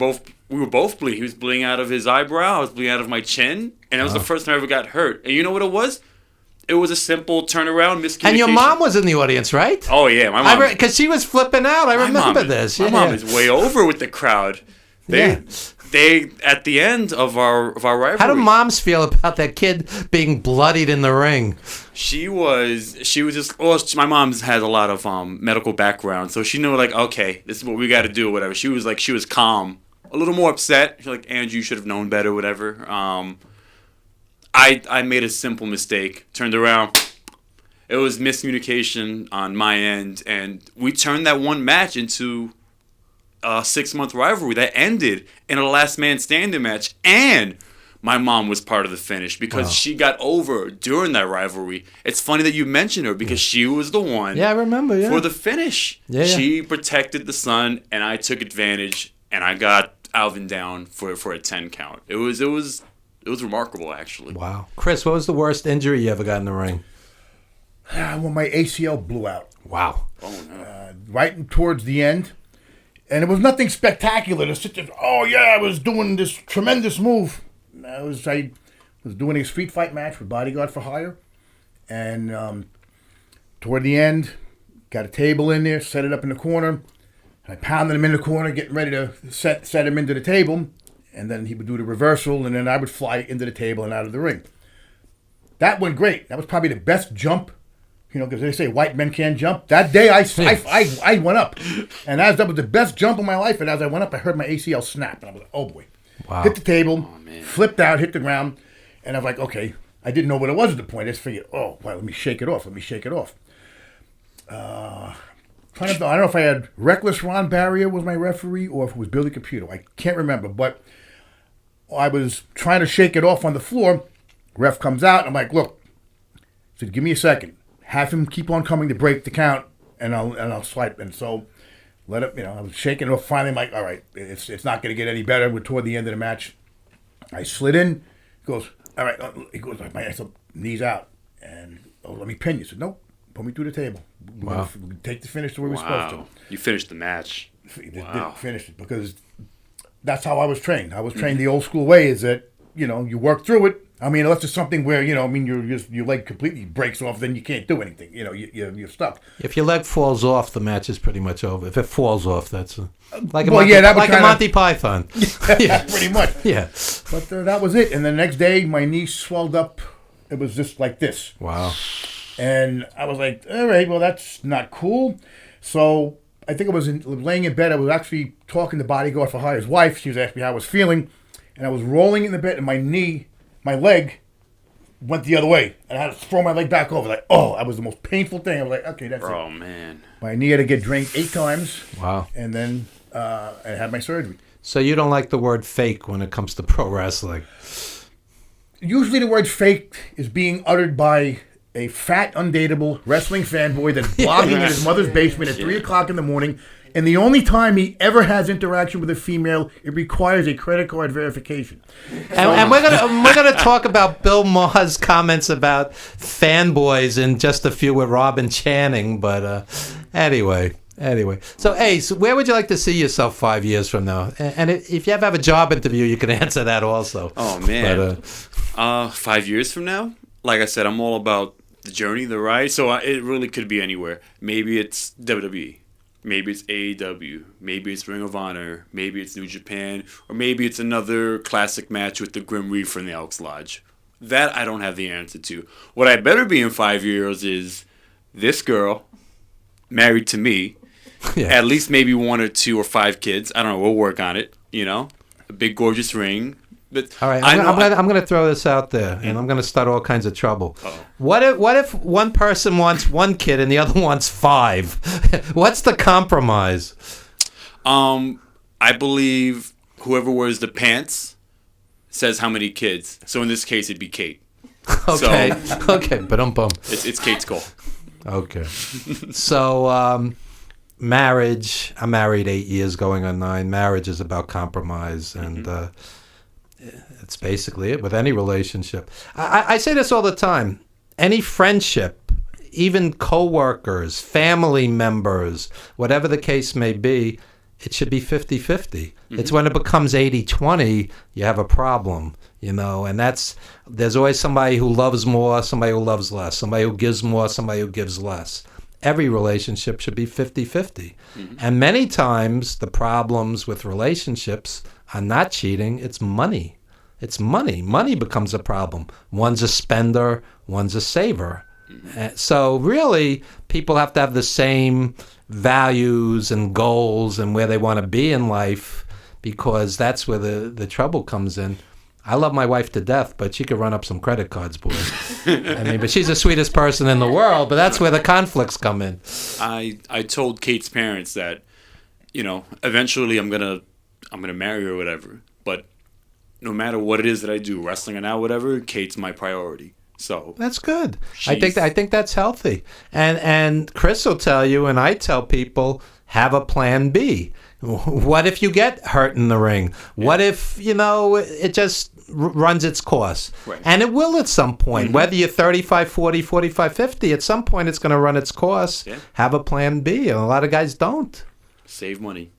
[SPEAKER 2] both bleeding. He was bleeding out of his eyebrow. I was bleeding out of my chin, and it was the first time I ever got hurt. And you know what it was? It was a simple turnaround miscommunication. And
[SPEAKER 1] your mom was in the audience, right?
[SPEAKER 2] Oh yeah, my mom.
[SPEAKER 1] Because she was flipping out. I remember this.
[SPEAKER 2] My mom is way over with the crowd. They at the end of our rivalry.
[SPEAKER 1] How do moms feel about that kid being bloodied in the ring?
[SPEAKER 2] She was just. Well, my mom's has a lot of medical background, so she knew like, okay, this is what we got to do, or whatever. She was calm, a little more upset. She's like, Andrew, you should have known better, whatever. I made a simple mistake. Turned around. It was miscommunication on my end, and we turned that one match into a 6-month rivalry that ended in a last man standing match, and my mom was part of the finish because she got over during that rivalry. It's funny that you mentioned her because she was the one
[SPEAKER 1] I remember,
[SPEAKER 2] for the finish. She protected the son, and I took advantage, and I got Alvin down for a 10 count. It was remarkable, actually.
[SPEAKER 1] Wow. Chris, what was the worst injury you ever got in the ring?
[SPEAKER 4] When my ACL blew out.
[SPEAKER 1] Wow.
[SPEAKER 2] Oh, no.
[SPEAKER 4] Right towards the end. And it was nothing spectacular to sit there, oh yeah, I was doing this tremendous move. I was doing a street fight match with Bodyguard for Hire. And toward the end, got a table in there, set it up in the corner. I pounded him in the corner, getting ready to set him into the table. And then he would do the reversal, and then I would fly into the table and out of the ring. That went great. That was probably the best jump, because they say white men can't jump. That day, I went up. And that was the best jump of my life. And as I went up, I heard my ACL snap. And I was like, oh, boy.
[SPEAKER 1] Wow.
[SPEAKER 4] Hit the table, flipped out, hit the ground. And I was like, okay. I didn't know what it was at the point. I just figured, oh, well, let me shake it off. I don't know if I had Reckless Ron Barrier was my referee or if it was Billy Caputo. I can't remember. But I was trying to shake it off on the floor. Ref comes out. I'm like, look. I said, give me a second. Have him keep on coming to break the count, and I'll swipe. And so let it. I was shaking it off. Finally, I'm like, all right, it's not going to get any better. We're toward the end of the match. I slid in. He goes, all right. He goes, my knees out, and let me pin you. I said, nope. Put me through the table.
[SPEAKER 1] Wow.
[SPEAKER 4] We'll take the finish to where we're supposed to.
[SPEAKER 2] You finished the match.
[SPEAKER 4] Wow. Finished it because that's how I was trained. I was trained the old school way is that, you work through it. I mean, unless it's something where, your leg completely breaks off, then you can't do anything. You're stuck.
[SPEAKER 1] If your leg falls off, the match is pretty much over. If it falls off, that's like a Monty Python.
[SPEAKER 4] Yeah, pretty much.
[SPEAKER 1] Yeah.
[SPEAKER 4] But that was it. And the next day, my knee swelled up. It was just like this.
[SPEAKER 1] Wow.
[SPEAKER 4] And I was like, all right, well, that's not cool. So I think I was laying in bed. I was actually talking to Bodyguard for Hire's wife. She was asking me how I was feeling. And I was rolling in the bed, and my leg went the other way. And I had to throw my leg back over. Like, oh, that was the most painful thing. I was like, okay, that's it.
[SPEAKER 2] Oh, man.
[SPEAKER 4] My knee had to get drained 8 times.
[SPEAKER 1] Wow.
[SPEAKER 4] And then I had my surgery.
[SPEAKER 1] So you don't like the word fake when it comes to pro wrestling?
[SPEAKER 4] Usually the word fake is being uttered by a fat, undateable wrestling fanboy that's blogging in his mother's basement at 3 o'clock in the morning. And the only time he ever has interaction with a female, it requires a credit card verification.
[SPEAKER 1] And we're gonna talk about Bill Maher's comments about fanboys in just a few with Robin Channing. But anyway. So where would you like to see yourself 5 years from now? And if you ever have a job interview, you can answer that also.
[SPEAKER 2] Oh, man. But, 5 years from now? Like I said, I'm all about the journey, the ride. So it really could be anywhere. Maybe it's WWE. Maybe it's AEW. Maybe it's Ring of Honor. Maybe it's New Japan. Or maybe it's another classic match with the Grim Reaper in the Elks Lodge. That I don't have the answer to. What I better be in 5 years is this girl married to me. Yeah. At least maybe 1 or 2 or 5 kids. I don't know. We'll work on it. A big, gorgeous ring. But
[SPEAKER 1] all right, I'm going to throw this out there, and I'm going to start all kinds of trouble.
[SPEAKER 2] Uh-oh.
[SPEAKER 1] What if one person wants 1 kid and the other wants 5? What's the compromise?
[SPEAKER 2] I believe whoever wears the pants says how many kids. So in this case, it'd be Kate.
[SPEAKER 1] Okay, but
[SPEAKER 2] it's Kate's call.
[SPEAKER 1] Okay, so marriage. I'm married 8 years, going on 9. Marriage is about compromise, and it's basically it with any relationship. I say this all the time. Any friendship, even co-workers, family members, whatever the case may be, it should be 50-50. It's when it becomes 80-20, you have a problem, and there's always somebody who loves more, somebody who loves less, somebody who gives more, somebody who gives less. Every relationship should be 50-50. And many times the problems with relationships are not cheating, it's money. It's money. Money becomes a problem. One's a spender, one's a saver. So really, people have to have the same values and goals and where they want to be in life, because that's where the trouble comes in. I love my wife to death, but she could run up some credit cards, boy. But she's the sweetest person in the world, but that's where the conflicts come in.
[SPEAKER 2] I told Kate's parents that, eventually I'm gonna marry her or whatever, but no matter what it is that I do, wrestling or now, whatever, Kate's my priority. So
[SPEAKER 1] that's good. I think that's healthy. And Chris will tell you, and I tell people, have a plan B. What if you get hurt in the ring? What if, it just runs its course.
[SPEAKER 2] Right.
[SPEAKER 1] And it will at some point. Whether you're 35, 40, 45, 50, at some point it's going to run its course.
[SPEAKER 2] Yeah.
[SPEAKER 1] Have a plan B. And a lot of guys don't.
[SPEAKER 2] Save money.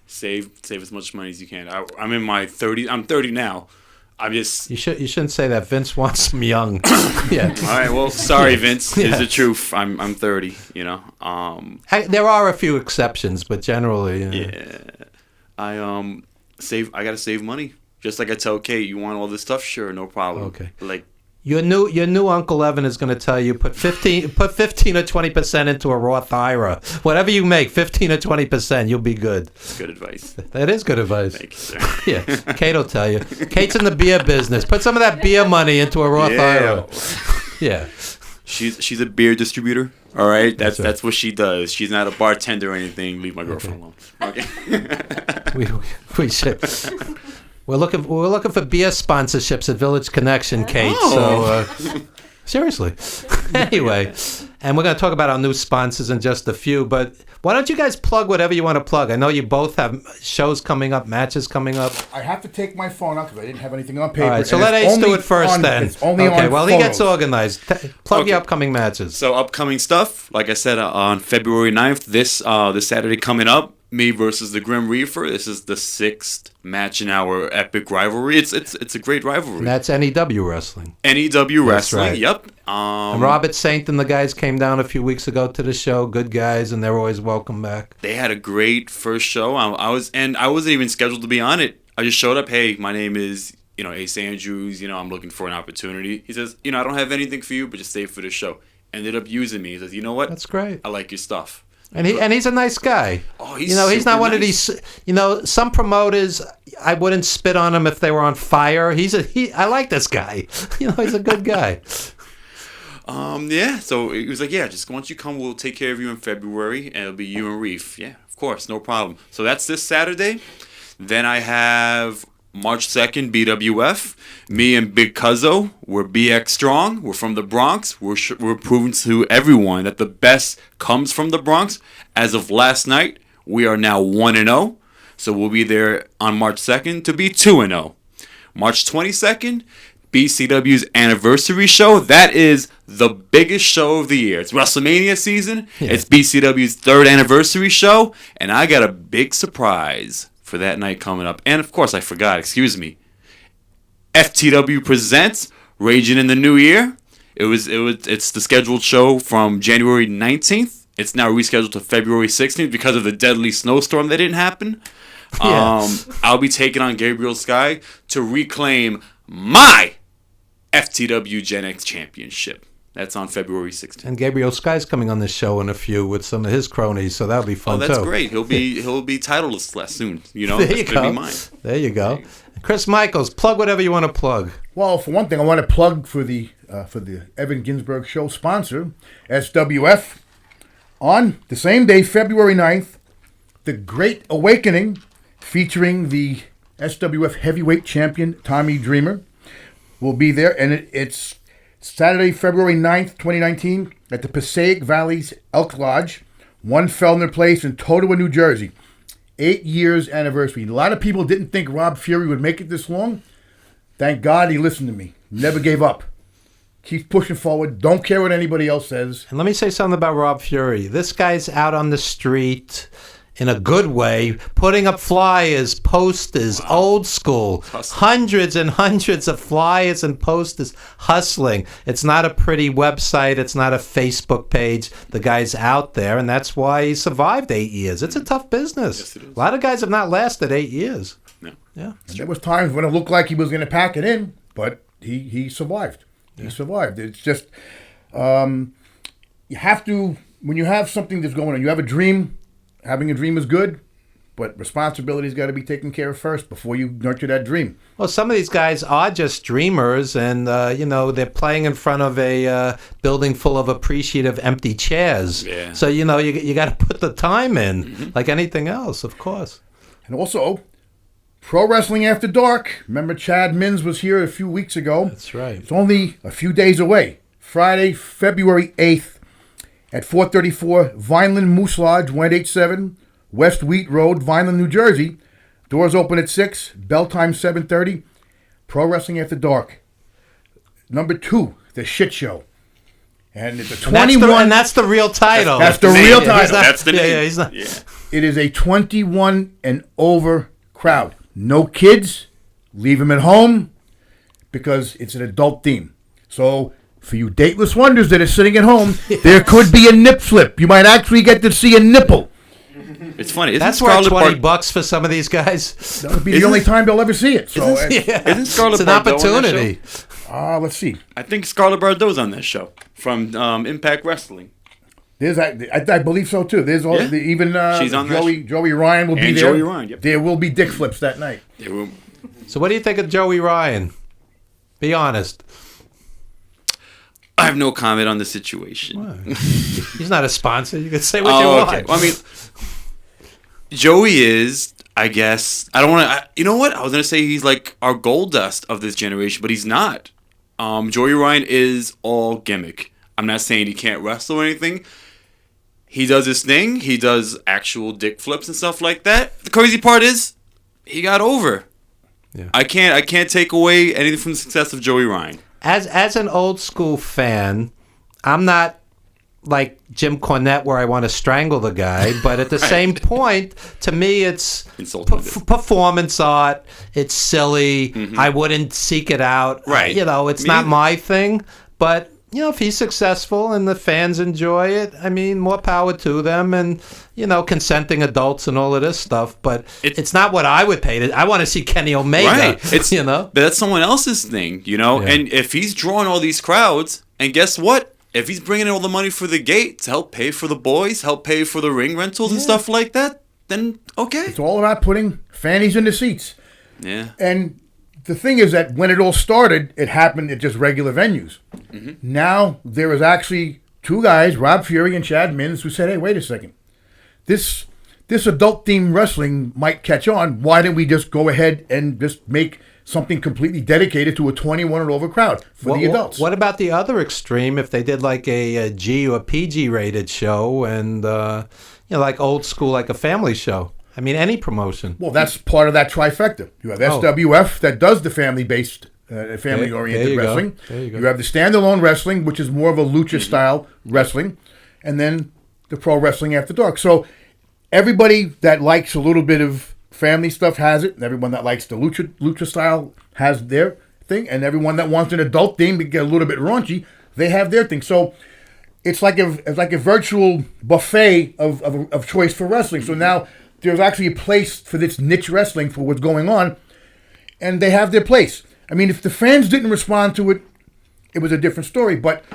[SPEAKER 2] Save as much money as you can. I'm in my 30s. I'm 30 now. I'm just.
[SPEAKER 1] You shouldn't say that. Vince wants them young. Yeah.
[SPEAKER 2] All right. Well, sorry, Vince. It's the truth. I'm 30. You know.
[SPEAKER 1] There are a few exceptions, but generally.
[SPEAKER 2] Yeah. I gotta save money. Just like I tell Kate, you want all this stuff? Sure, no problem.
[SPEAKER 1] Okay.
[SPEAKER 2] Like.
[SPEAKER 1] Your new Uncle Evan is going to tell you put 15 or 20% into a Roth IRA. Whatever you make, 15 or 20%, you'll be good.
[SPEAKER 2] Good advice.
[SPEAKER 1] That is good advice.
[SPEAKER 2] Thank you, sir.
[SPEAKER 1] Yeah, Kate will tell you. Kate's in the beer business. Put some of that beer money into a Roth IRA. Yeah.
[SPEAKER 2] She's a beer distributor. All right,
[SPEAKER 1] That's right.
[SPEAKER 2] that's what she does. She's not a bartender or anything. Leave my girlfriend alone. Okay.
[SPEAKER 1] We should. We're looking for beer sponsorships at Village Connection, Kate.
[SPEAKER 2] Oh.
[SPEAKER 1] So seriously. Anyway, and we're going to talk about our new sponsors in just a few. But why don't you guys plug whatever you want to plug? I know you both have shows coming up, matches coming up.
[SPEAKER 4] I have to take my phone out because I didn't have anything on paper.
[SPEAKER 1] All right, so
[SPEAKER 4] and
[SPEAKER 1] let
[SPEAKER 4] it's
[SPEAKER 1] Ace do
[SPEAKER 4] only
[SPEAKER 1] it first then.
[SPEAKER 4] It's only
[SPEAKER 1] okay,
[SPEAKER 4] on
[SPEAKER 1] well, he gets
[SPEAKER 4] photos.
[SPEAKER 1] organized. Plug
[SPEAKER 2] Okay.
[SPEAKER 1] your upcoming matches.
[SPEAKER 2] So upcoming stuff, like I said, on February 9th, this Saturday coming up, me versus the Grim Reaper. This is the 6th match in our epic rivalry. It's a great rivalry.
[SPEAKER 1] And that's NEW Wrestling.
[SPEAKER 2] NEW Wrestling.
[SPEAKER 1] right.
[SPEAKER 2] Yep.
[SPEAKER 1] And Robert Saint and the guys came down a few weeks ago to the show. Good guys, and they're always welcome back.
[SPEAKER 2] They had a great first show. I wasn't even scheduled to be on it. I just showed up. Hey, my name is Ace Andrews. I'm looking for an opportunity. He says, I don't have anything for you, but just stay for the show. Ended up using me. He says, you know what?
[SPEAKER 1] That's great.
[SPEAKER 2] I like your stuff.
[SPEAKER 1] And he's a nice guy.
[SPEAKER 2] Oh, he's
[SPEAKER 1] he's not
[SPEAKER 2] super
[SPEAKER 1] one of
[SPEAKER 2] nice.
[SPEAKER 1] these. Some promoters, I wouldn't spit on him if they were on fire. I like this guy. He's a good guy.
[SPEAKER 2] Yeah. So he was like, yeah, just once you come, we'll take care of you in February, and it'll be you and Reef. Yeah, of course, no problem. So that's this Saturday. Then I have March 2nd, BWF. Me and Big Cuzzo, we're BX Strong. We're from the Bronx. We're proving to everyone that the best comes from the Bronx. As of last night, we are now 1-0. So we'll be there on March 2nd to be 2-0. March 22nd, BCW's anniversary show. That is the biggest show of the year. It's WrestleMania season.
[SPEAKER 1] Yeah.
[SPEAKER 2] It's BCW's 3rd anniversary show. And I got a big surprise for that night coming up. And of course, I forgot, excuse me. FTW presents Raging in the New Year. It's the scheduled show from January 19th. It's now rescheduled to February 16th because of the deadly snowstorm that didn't happen.
[SPEAKER 1] Yeah.
[SPEAKER 2] I'll be taking on Gabriel Sky to reclaim my FTW Gen X Championship. That's on February 16th.
[SPEAKER 1] And Gabriel Sky's coming on this show in a few with some of his cronies, so that'll be fun too.
[SPEAKER 2] Oh, that's great. He'll be titleless less soon.
[SPEAKER 1] There
[SPEAKER 2] That's
[SPEAKER 1] you
[SPEAKER 2] gonna
[SPEAKER 1] go.
[SPEAKER 2] be mine.
[SPEAKER 1] There you go. Chris Michaels, plug whatever you want to plug.
[SPEAKER 4] Well, for one thing, I want to plug for the Evan Ginzburg show sponsor, SWF. On the same day, February 9th, The Great Awakening, featuring the SWF heavyweight champion, Tommy Dreamer, will be there. And it's Saturday, February 9th, 2019, at the Passaic Valley's Elk Lodge, 1 Fellner Place in Totowa, New Jersey. 8 years anniversary. A lot of people didn't think Rob Fury would make it this long. Thank God he listened to me. Never gave up. Keeps pushing forward. Don't care what anybody else says.
[SPEAKER 1] And let me say something about Rob Fury. This guy's out on the street in a good way, putting up flyers, posters, old school, hundreds and hundreds of flyers and posters, hustling. It's not a pretty website. It's not a Facebook page. The guy's out there, and that's why he survived 8 years. It's a tough business.
[SPEAKER 2] Yes, it is.
[SPEAKER 1] A lot of guys have not lasted 8 years.
[SPEAKER 2] No.
[SPEAKER 1] Yeah.
[SPEAKER 4] And there was times when it looked like he was going to pack it in, but he survived. He survived. It's just, you have to, when you have something that's going on, you have a dream. Having a dream is good, but responsibility's got to be taken care of first before you nurture that dream.
[SPEAKER 1] Well, some of these guys are just dreamers, and, they're playing in front of a building full of appreciative empty chairs.
[SPEAKER 2] Yeah.
[SPEAKER 1] So, you got to put the time in, like anything else, of course.
[SPEAKER 4] And also, Pro Wrestling After Dark. Remember Chad Mins was here a few weeks ago.
[SPEAKER 1] That's right.
[SPEAKER 4] It's only a few days away. Friday, February 8th at 434 Vineland Moose Lodge, 187 West Wheat Road, Vineland, New Jersey. Doors open at 6, bell time 7:30. Pro Wrestling After Dark. Number 2, The Shit Show. And it's a 21.
[SPEAKER 1] And that's the real title.
[SPEAKER 4] That's the real
[SPEAKER 2] name.
[SPEAKER 4] title.
[SPEAKER 2] That's the name.
[SPEAKER 1] Yeah, he's not.
[SPEAKER 2] Yeah.
[SPEAKER 4] It is a 21 and over crowd. No kids. Leave them at home because it's an adult theme. So for you dateless wonders that are sitting at home, there could be a nip slip. You might actually get to see a nipple.
[SPEAKER 2] It's funny.
[SPEAKER 1] That's worth $20 for some of these guys.
[SPEAKER 4] That would be the only time they'll ever see it. So
[SPEAKER 2] Isn't Scarlett
[SPEAKER 1] It's an
[SPEAKER 2] Bordeaux on that
[SPEAKER 1] opportunity.
[SPEAKER 4] let's see.
[SPEAKER 2] I think Scarlett Bordeaux's on this show from Impact Wrestling.
[SPEAKER 4] There's I believe so too. There's all,
[SPEAKER 2] Yeah.
[SPEAKER 4] even
[SPEAKER 2] She's on that
[SPEAKER 4] Joey Ryan will be
[SPEAKER 2] And
[SPEAKER 4] there.
[SPEAKER 2] Joey Ryan, yep.
[SPEAKER 4] There will be dick flips that night.
[SPEAKER 2] They were-
[SPEAKER 1] So what do you think of Joey Ryan? Be honest.
[SPEAKER 2] I have no comment on the situation.
[SPEAKER 1] He's not a sponsor. You can say what you want.
[SPEAKER 2] Okay. Well, I mean, Joey is, I guess, I don't want to, you know what? I was going to say he's like our gold dust of this generation, but he's not. Joey Ryan is all gimmick. I'm not saying he can't wrestle or anything. He does his thing. He does actual dick flips and stuff like that. The crazy part is he got over.
[SPEAKER 1] Yeah.
[SPEAKER 2] I can't take away anything from the success of Joey Ryan.
[SPEAKER 1] As an old school fan, I'm not like Jim Cornette where I want to strangle the guy, but at the same point, to me, it's
[SPEAKER 2] Insulting.
[SPEAKER 1] performance art. It's silly. I wouldn't seek it out.
[SPEAKER 2] Right.
[SPEAKER 1] It's
[SPEAKER 2] Me
[SPEAKER 1] not
[SPEAKER 2] either.
[SPEAKER 1] my thing, but if he's successful and the fans enjoy it, I mean, more power to them, and consenting adults and all of this stuff. But it's not what I would pay. I want to see Kenny Omega.
[SPEAKER 2] Right. It's
[SPEAKER 1] But
[SPEAKER 2] that's someone else's thing,
[SPEAKER 1] Yeah.
[SPEAKER 2] And if he's drawing all these crowds, and guess what? If he's bringing in all the money for the gate to help pay for the boys, help pay for the ring rentals and stuff like that, then okay.
[SPEAKER 4] It's all about putting fannies in the seats.
[SPEAKER 2] Yeah.
[SPEAKER 4] And the thing is that when it all started, it happened at just regular venues. Now there is actually 2 guys, Rob Fury and Chad Mins, who said, "Hey, wait a second. This adult themed wrestling might catch on. Why don't we just go ahead and just make something completely dedicated to a 21 and over crowd for the adults?"
[SPEAKER 1] What about the other extreme? If they did like a G or PG rated show, and like old school, like a family show. I mean, any promotion.
[SPEAKER 4] Well, that's part of that trifecta. You have SWF that does the family-based, family-oriented
[SPEAKER 1] there you go.
[SPEAKER 4] wrestling.
[SPEAKER 1] There you go.
[SPEAKER 4] You have the standalone wrestling, which is more of a lucha-style wrestling, and then the Pro Wrestling After Dark. So everybody that likes a little bit of family stuff has it, and everyone that likes the lucha style has their thing, and everyone that wants an adult theme to get a little bit raunchy, they have their thing. So it's like a virtual buffet of choice for wrestling. So now there's actually a place for this niche wrestling for what's going on, and they have their place. I mean, if the fans didn't respond to it, it was a different story. But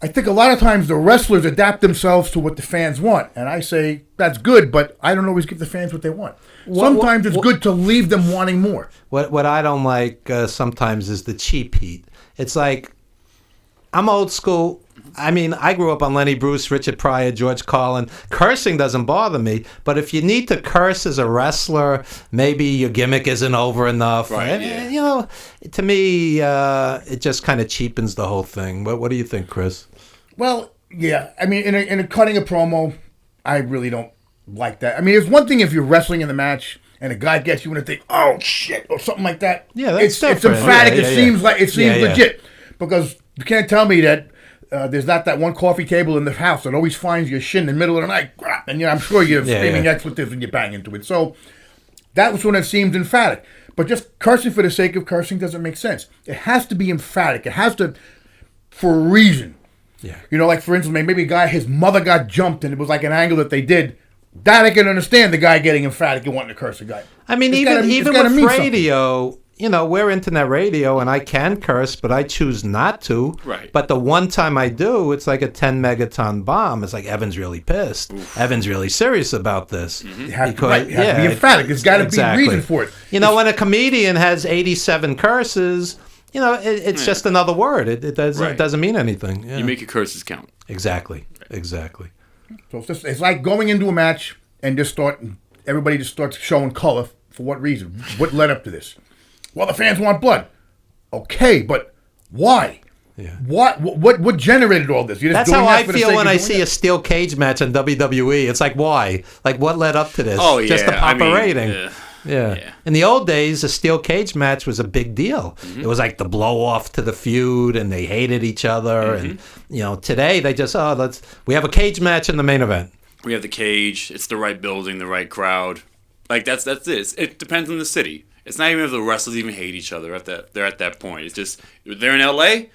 [SPEAKER 4] I think a lot of times the wrestlers adapt themselves to what the fans want. And I say, that's good, but I don't always give the fans what they want. Sometimes it's good to leave them wanting more.
[SPEAKER 1] What I don't like sometimes is the cheap heat. It's like, I'm old school. I mean, I grew up on Lenny Bruce, Richard Pryor, George Carlin. Cursing doesn't bother me, but if you need to curse as a wrestler, maybe your gimmick isn't over enough.
[SPEAKER 2] Right,
[SPEAKER 1] And,
[SPEAKER 2] yeah.
[SPEAKER 1] to me, it just kind of cheapens the whole thing. What do you think, Chris?
[SPEAKER 4] Well, yeah. I mean, in a cutting a promo, I really don't like that. I mean, it's one thing if you're wrestling in the match and a guy gets you and they think, "Oh shit," or something like that.
[SPEAKER 1] Yeah, that's
[SPEAKER 4] it's
[SPEAKER 1] different.
[SPEAKER 4] emphatic.
[SPEAKER 1] Yeah,
[SPEAKER 4] it seems
[SPEAKER 1] Yeah.
[SPEAKER 4] legit because you can't tell me that there's not that one coffee table in the house that always finds your shin in the middle of the night, and I'm sure you're screaming expletives when you bang into it. So that was when it seemed emphatic. But just cursing for the sake of cursing doesn't make sense. It has to be emphatic. It has to, for a reason.
[SPEAKER 1] Yeah.
[SPEAKER 4] Like for instance, maybe a guy, his mother got jumped, and it was like an angle that they did. That I can understand the guy getting emphatic and wanting to curse a guy.
[SPEAKER 1] I mean, even with radio, we're internet radio, and I can curse, but I choose not to.
[SPEAKER 2] Right.
[SPEAKER 1] But the one time I do, it's like a 10 megaton bomb. It's like Evan's really pissed.
[SPEAKER 2] Oof.
[SPEAKER 1] Evan's really serious about this.
[SPEAKER 4] You have to be emphatic. There's got to be a reason for it.
[SPEAKER 1] When a comedian has 87 curses, it's just another word. It doesn't mean anything. Yeah.
[SPEAKER 2] You make your curses count.
[SPEAKER 1] Exactly.
[SPEAKER 4] So it's like going into a match and everybody just starts showing color. For what reason? What led up to this? Well, the fans want blood. Okay, but why?
[SPEAKER 1] Yeah.
[SPEAKER 4] What generated all this? You're just
[SPEAKER 1] That's
[SPEAKER 4] doing
[SPEAKER 1] how
[SPEAKER 4] that
[SPEAKER 1] I
[SPEAKER 4] for the
[SPEAKER 1] feel
[SPEAKER 4] sake
[SPEAKER 1] when
[SPEAKER 4] of
[SPEAKER 1] I
[SPEAKER 4] doing
[SPEAKER 1] see
[SPEAKER 4] that?
[SPEAKER 1] a steel cage match on WWE. It's like, why? Like, what led up to this?
[SPEAKER 2] Oh, yeah.
[SPEAKER 1] Just to pop a rating.
[SPEAKER 2] Yeah.
[SPEAKER 1] Yeah.
[SPEAKER 2] Yeah.
[SPEAKER 1] In the old days, a steel cage match was a big deal. It was like the blow off to the feud, and they hated each other. And today they just we have a cage match in the main event.
[SPEAKER 2] We have the cage. It's the right building, the right crowd. Like that's it. It depends on the city. It's not even if the wrestlers even hate each other. They're at that point. It's just they're in L.A.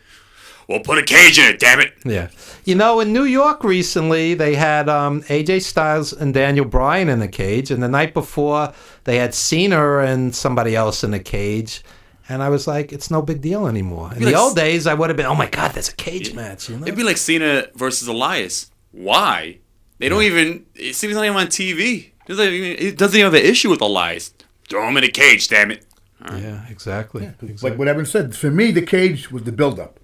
[SPEAKER 2] Well, put a cage in it, damn it.
[SPEAKER 1] Yeah. In New York recently, they had AJ Styles and Daniel Bryan in the cage, and the night before, they had Cena and somebody else in the cage. And I was like, it's no big deal anymore. In the old days, I would have been, oh my God, there's a cage match.
[SPEAKER 2] It'd be like Cena versus Elias. Why? They don't even. Cena's not even on TV. He doesn't even have an issue with Elias. Throw him in a cage, damn it.
[SPEAKER 1] Yeah, exactly.
[SPEAKER 4] Like what Evan said, for me, the cage was the build-up.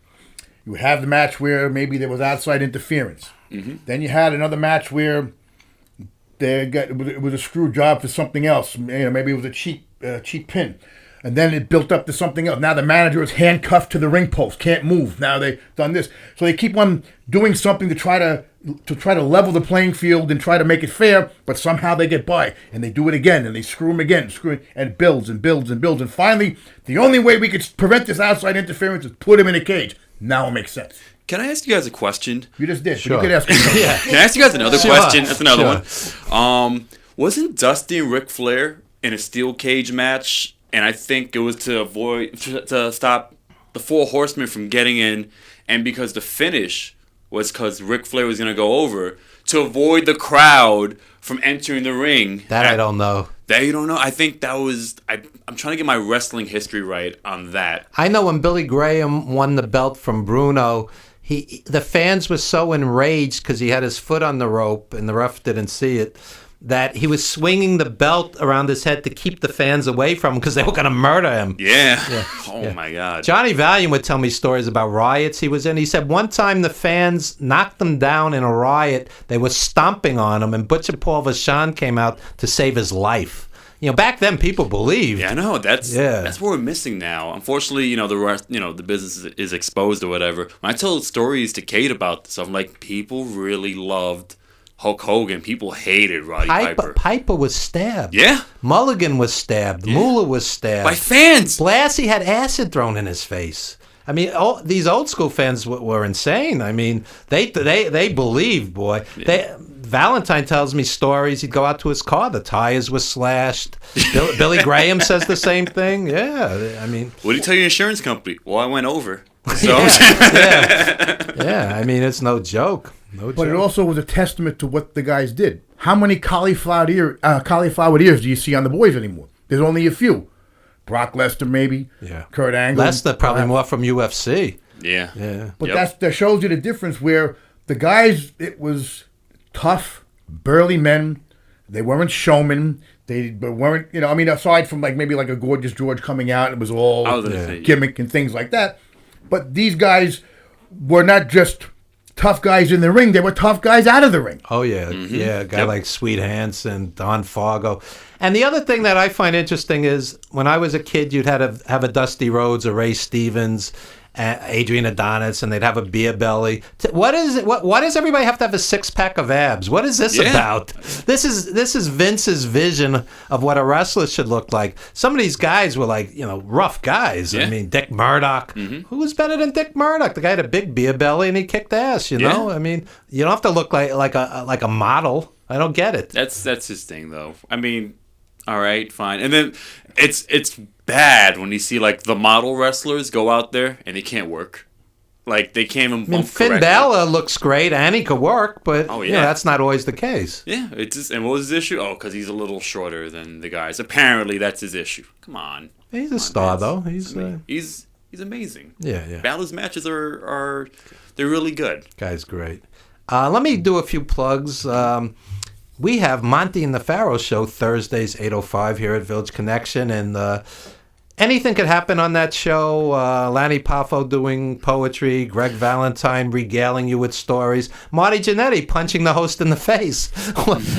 [SPEAKER 4] You would have the match where maybe there was outside interference. Then you had another match where it was a screw job for something else. Maybe it was a cheap pin. And then it built up to something else. Now the manager is handcuffed to the ring post, can't move. Now they've done this. So they keep on doing something to try to level the playing field and try to make it fair, but somehow they get by. And they do it again, and they screw him again, and it builds and builds and builds. And finally, the only way we could prevent this outside interference is put him in a cage. Now it makes sense.
[SPEAKER 2] Can I ask you guys a question?
[SPEAKER 4] You just did.
[SPEAKER 1] Sure.
[SPEAKER 4] But you could ask me something.
[SPEAKER 1] Yeah.
[SPEAKER 2] Can I ask you guys another question? That's another
[SPEAKER 1] Sure.
[SPEAKER 2] one. Wasn't Dusty and Ric Flair in a steel cage match? And I think it was to stop the Four Horsemen from getting in, and because the finish was because Ric Flair was going to go over, to avoid the crowd from entering the ring.
[SPEAKER 1] That I don't know.
[SPEAKER 2] That you don't know? I think that was... I'm trying to get my wrestling history right on that.
[SPEAKER 1] I know when Billy Graham won the belt from Bruno, the fans were so enraged because he had his foot on the rope and the ref didn't see it, that he was swinging the belt around his head to keep the fans away from him because they were going to murder him.
[SPEAKER 2] Yeah. My God.
[SPEAKER 1] Johnny Valiant would tell me stories about riots he was in. He said one time the fans knocked him down in a riot. They were stomping on him, and Butcher Paul Vachon came out to save his life. Back then people believed.
[SPEAKER 2] Yeah, I know. That's what we're missing now. Unfortunately, the business is exposed or whatever. When I tell stories to Kate about this, I'm like, people really loved Hulk Hogan. People hated Roddy Piper.
[SPEAKER 1] Piper was stabbed.
[SPEAKER 2] Yeah.
[SPEAKER 1] Mulligan was stabbed. Moolah was stabbed.
[SPEAKER 2] By fans.
[SPEAKER 1] Blassie had acid thrown in his face. I mean, these old school fans were insane. I mean, they believed, boy.
[SPEAKER 2] Yeah.
[SPEAKER 1] Valentine tells me stories. He'd go out to his car. The tires were slashed. Billy Graham says the same thing. Yeah, I mean.
[SPEAKER 2] What did you tell your insurance company? Well, I went over. So.
[SPEAKER 1] Yeah. I mean, it's no joke.
[SPEAKER 4] But it also was a testament to what the guys did. How many cauliflower ears do you see on the boys anymore? There's only a few. Brock Lesnar, maybe.
[SPEAKER 1] Yeah.
[SPEAKER 4] Kurt Angle.
[SPEAKER 1] Lesnar probably more from UFC.
[SPEAKER 2] Yeah.
[SPEAKER 4] But that shows you the difference where the guys, it was tough, burly men. They weren't showmen. They weren't, aside from maybe a Gorgeous George coming out, it was all gimmick and things like that. But these guys were not just tough guys in the ring. They were tough guys out of the ring.
[SPEAKER 1] Oh, yeah. Mm-hmm. Yeah, a guy like Sweet Hansen, Don Fargo. And the other thing that I find interesting is when I was a kid, you'd have a Dusty Rhodes, a Ray Stevens, Adrian Adonis, and they'd have a beer belly. What is it? Why does everybody have to have a six-pack of abs? What is this about? This is Vince's vision of what a wrestler should look like. Some of these guys were rough guys.
[SPEAKER 2] Yeah.
[SPEAKER 1] I mean, Dick Murdoch. Mm-hmm. Who was better than Dick Murdoch? The guy had a big beer belly and he kicked ass. You know, I mean, you don't have to look like a model. I don't get it.
[SPEAKER 2] That's his thing, though. I mean, all right, fine. And then it's bad when you see the model wrestlers go out there and they can't work. They can't even bump
[SPEAKER 1] Finn
[SPEAKER 2] correctly.
[SPEAKER 1] Balor looks great and he could work, but that's not always the case.
[SPEAKER 2] Yeah, and what was his issue? Oh, because he's a little shorter than the guys. Apparently, that's his issue. Come on.
[SPEAKER 1] He's a star, though.
[SPEAKER 2] He's amazing.
[SPEAKER 1] Yeah.
[SPEAKER 2] Balor's matches are they're really good.
[SPEAKER 1] Guy's great. Let me do a few plugs. We have Monty and the Pharaoh show Thursdays 8:05 here at Village Connection, and anything could happen on that show. Lanny Poffo doing poetry, Greg Valentine regaling you with stories, Marty Jannetty punching the host in the face.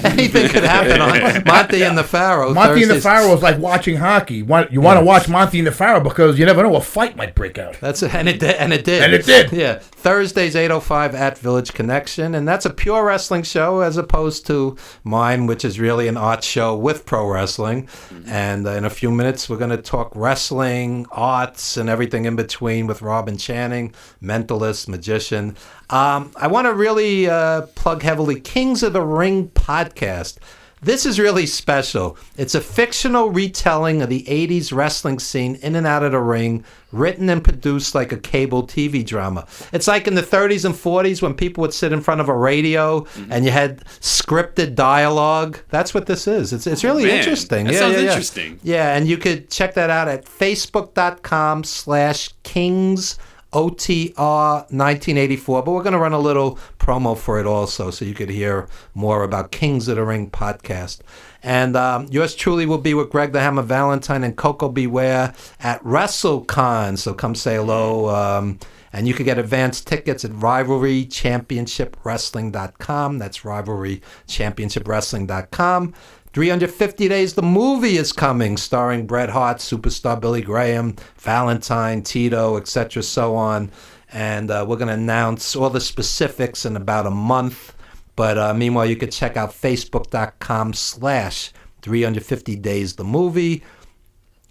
[SPEAKER 1] Anything could happen on Monty and the Pharaoh.
[SPEAKER 4] Monty and the
[SPEAKER 1] Thursdays.
[SPEAKER 4] Pharaoh is like watching hockey. You want to watch Monty and the Pharaoh because you never know, a fight might break out.
[SPEAKER 1] That's it, and it did. And it
[SPEAKER 4] did.
[SPEAKER 1] Yeah, Thursdays 8:05 at Village Connection, and that's a pure wrestling show as opposed to mine, which is really an art show with pro wrestling. And in a few minutes, we're going to talk wrestling, arts, and everything in between with Robin Channing, mentalist, magician. I want to really plug heavily Kings of the Ring podcast. This is really special. It's a fictional retelling of the 80s wrestling scene in and out of the ring, written and produced like a cable TV drama. It's like in the 30s and 40s when people would sit in front of a radio and you had scripted dialogue. That's what this is. It's really interesting.
[SPEAKER 2] That sounds interesting.
[SPEAKER 1] Yeah, and you could check that out at facebook.com/Kings OTR 1984, but we're going to run a little promo for it also so you could hear more about Kings of the Ring podcast. And yours truly will be with Greg the Hammer Valentine and Coco Beware at WrestleCon, so come say hello. And you can get advanced tickets at rivalrychampionshipwrestling.com. That's rivalrychampionshipwrestling.com. 350 Days, the movie is coming, starring Bret Hart, superstar Billy Graham, Valentine, Tito, etc., so on. And we're going to announce all the specifics in about a month. But meanwhile, you can check out facebook.com/350 Days, the movie.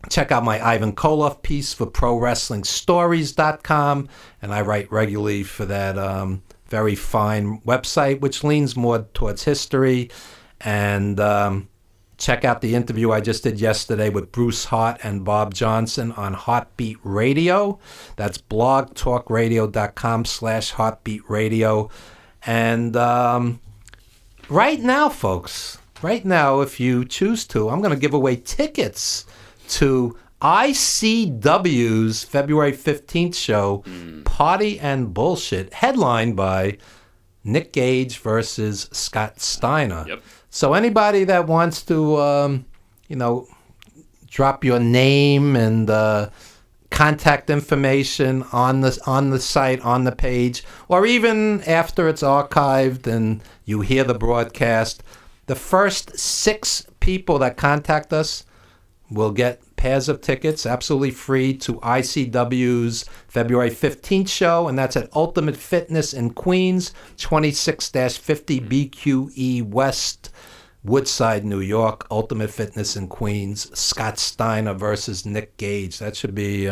[SPEAKER 1] Check out my Ivan Koloff piece for ProWrestlingStories.com. And I write regularly for that very fine website, which leans more towards history. And check out the interview I just did yesterday with Bruce Hart and Bob Johnson on Heartbeat Radio. That's blogtalkradio.com/heartbeatradio. And right now, folks, if you choose to, I'm going to give away tickets to ICW's February 15th show, Party and Bullshit, headlined by Nick Gage versus Scott Steiner.
[SPEAKER 2] Yep.
[SPEAKER 1] So anybody that wants to, drop your name and contact information on the site, on the page, or even after it's archived and you hear the broadcast, the first 6 people that contact us will get pairs of tickets absolutely free to ICW's February 15th show, and that's at Ultimate Fitness in Queens, 26-50 BQE West, Woodside, New York. Ultimate Fitness in Queens. Scott Steiner versus Nick Gage. That should be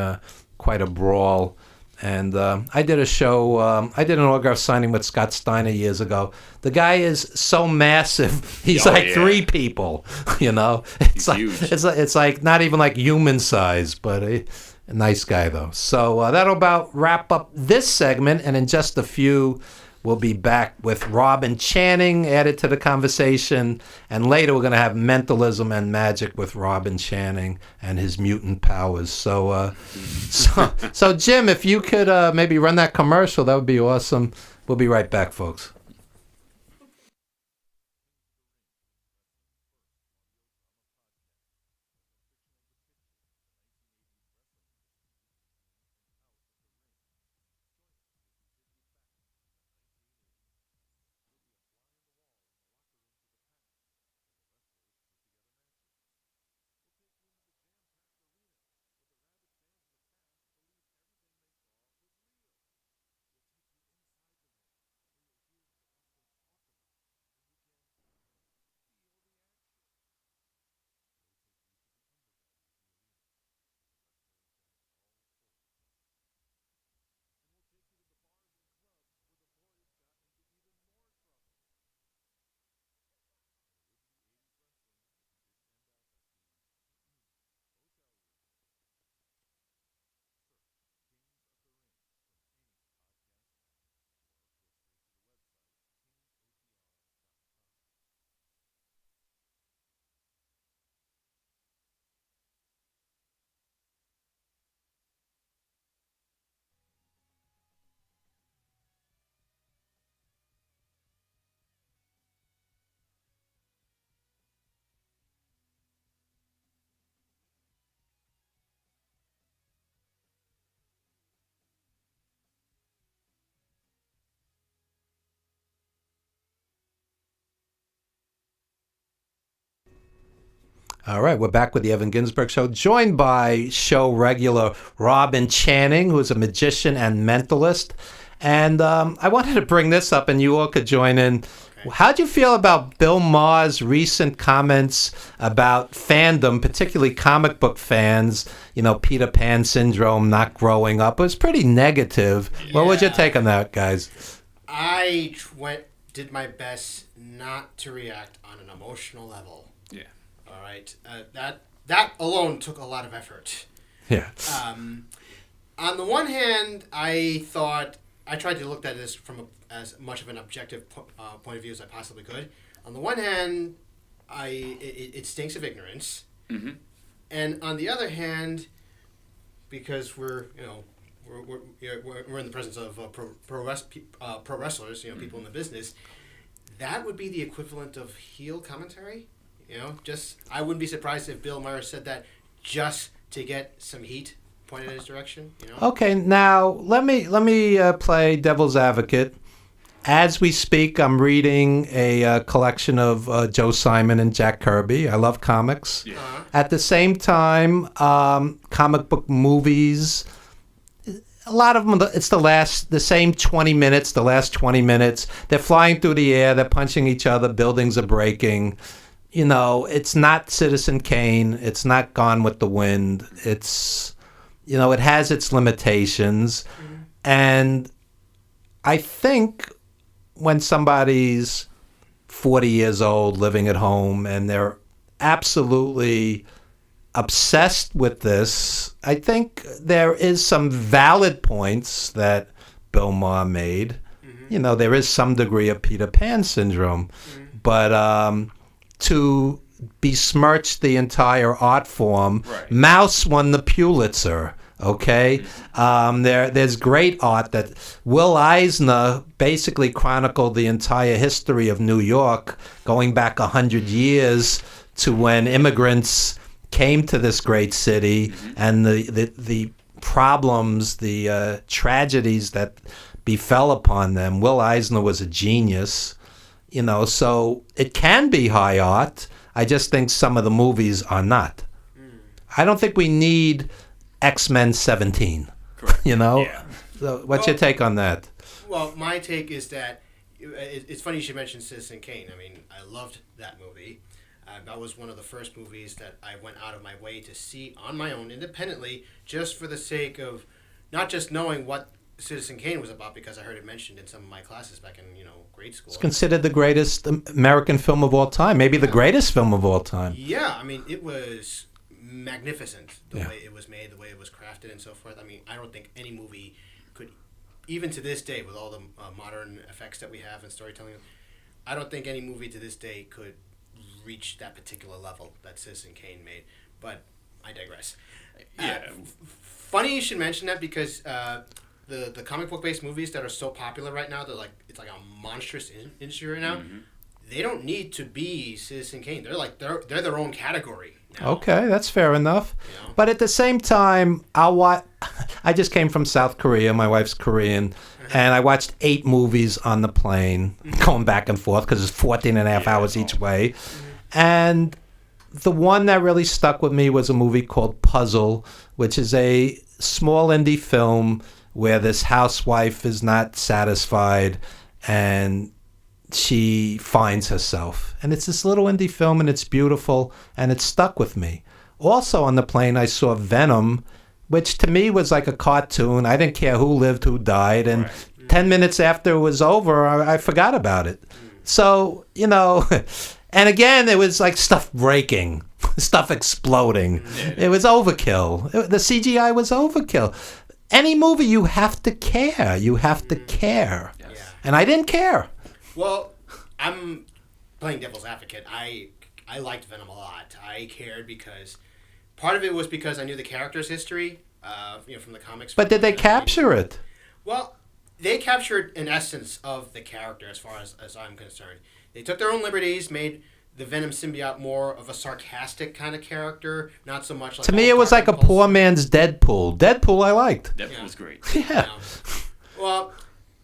[SPEAKER 1] quite a brawl. And I did a show, I did an autograph signing with Scott Steiner years ago. The guy is so massive. He's 3 people, It's like,
[SPEAKER 2] huge.
[SPEAKER 1] it's like not even like human size, but a nice guy though. So that'll about wrap up this segment, and in just a few, we'll be back with Robin Channing added to the conversation, and later we're going to have mentalism and magic with Robin Channing and his mutant powers. So Jim, if you could maybe run that commercial, that would be awesome. We'll be right back, folks. All right, we're back with the Evan Ginzburg Show, joined by show regular Robin Channing, who's a magician and mentalist. And I wanted to bring this up, and you all could join in. How'd you feel about Bill Maher's recent comments about fandom, particularly comic book fans, Peter Pan syndrome, not growing up? It was pretty negative. Yeah. What was your take on that, guys?
[SPEAKER 5] I did my best not to react on an emotional level.
[SPEAKER 2] Yeah.
[SPEAKER 5] All right. That alone took a lot of effort.
[SPEAKER 1] Yeah.
[SPEAKER 5] On the one hand, I tried to look at this from as much of an objective point of view as I possibly could. On the one hand, it stinks of ignorance,
[SPEAKER 2] mm-hmm.
[SPEAKER 5] and on the other hand, because we're in the presence of pro wrestlers,
[SPEAKER 2] mm-hmm.
[SPEAKER 5] people in the business, that would be the equivalent of heel commentary. I wouldn't be surprised if Bill Maher said that just to get some heat pointed in his direction.
[SPEAKER 1] Okay, now let me play devil's advocate. As we speak, I'm reading a collection of Joe Simon and Jack Kirby. I love comics.
[SPEAKER 2] Yeah.
[SPEAKER 5] Uh-huh.
[SPEAKER 1] At the same time, comic book movies, a lot of them, it's the same 20 minutes, the last 20 minutes. They're flying through the air, they're punching each other, buildings are breaking. It's not Citizen Kane, it's not Gone with the Wind. It's, it has its limitations.
[SPEAKER 5] Mm-hmm.
[SPEAKER 1] And I think when somebody's 40 years old living at home and they're absolutely obsessed with this, I think there is some valid points that Bill Maher made. Mm-hmm. There is some degree of Peter Pan syndrome. Mm-hmm. But to besmirch the entire art form,
[SPEAKER 2] right.
[SPEAKER 1] Mouse won the Pulitzer. Okay, there's great art that Will Eisner basically chronicled the entire history of New York, going back 100 years to when immigrants came to this great city, mm-hmm. and the problems, the tragedies that befell upon them. Will Eisner was a genius, so it can be high art. I just think some of the movies are not. I don't think we need X-Men 17.
[SPEAKER 2] Correct.
[SPEAKER 1] Yeah. So what's your take on that?
[SPEAKER 5] Well, my take is that it's funny you should mention Citizen Kane. I mean, I loved that movie. That was one of the first movies that I went out of my way to see on my own, independently, just for the sake of not just knowing what Citizen Kane was about, because I heard it mentioned in some of my classes back in grade school.
[SPEAKER 1] It's considered the greatest American film of all time, maybe the greatest film of all time.
[SPEAKER 5] Yeah, I mean, it was magnificent the way it was made, the way it was crafted, and so forth. I mean, I don't think any movie could, even to this day, with all the modern effects that we have and storytelling, I don't think any movie to this day could reach that particular level that Citizen Kane made. But I digress.
[SPEAKER 2] Yeah.
[SPEAKER 5] Funny you should mention that, because the comic book based movies that are so popular right now, it's like a monstrous industry right now.
[SPEAKER 2] Mm-hmm.
[SPEAKER 5] They don't need to be Citizen Kane. They're their own category now.
[SPEAKER 1] Okay, that's fair enough. But at the same time, I just came from South Korea. My wife's Korean. And I watched 8 movies on the plane, going back and forth, because it's 14 and a half hours each way. And the one that really stuck with me was a movie called Puzzle, which is a small indie film where this housewife is not satisfied and she finds herself. And it's this little indie film, and it's beautiful, and it stuck with me. Also on the plane, I saw Venom, which to me was like a cartoon. I didn't care who lived, who died. And 10 minutes after it was over, I forgot about it. So, and again, it was like stuff breaking, stuff exploding. It was overkill. The CGI was overkill. Any movie, you have to care. You have to care.
[SPEAKER 5] Yes. Yeah.
[SPEAKER 1] And I didn't care.
[SPEAKER 5] Well, I'm playing devil's advocate. I liked Venom a lot. I cared because part of it was because I knew the character's history, from the comics.
[SPEAKER 1] But did they capture it?
[SPEAKER 5] Well, they captured an essence of the character as far as I'm concerned. They took their own liberties, made the Venom symbiote more of a sarcastic kind of character, not so much like...
[SPEAKER 1] To me, it was like a poor man's Deadpool. Deadpool I liked.
[SPEAKER 2] Deadpool was great.
[SPEAKER 1] Yeah.
[SPEAKER 5] Well,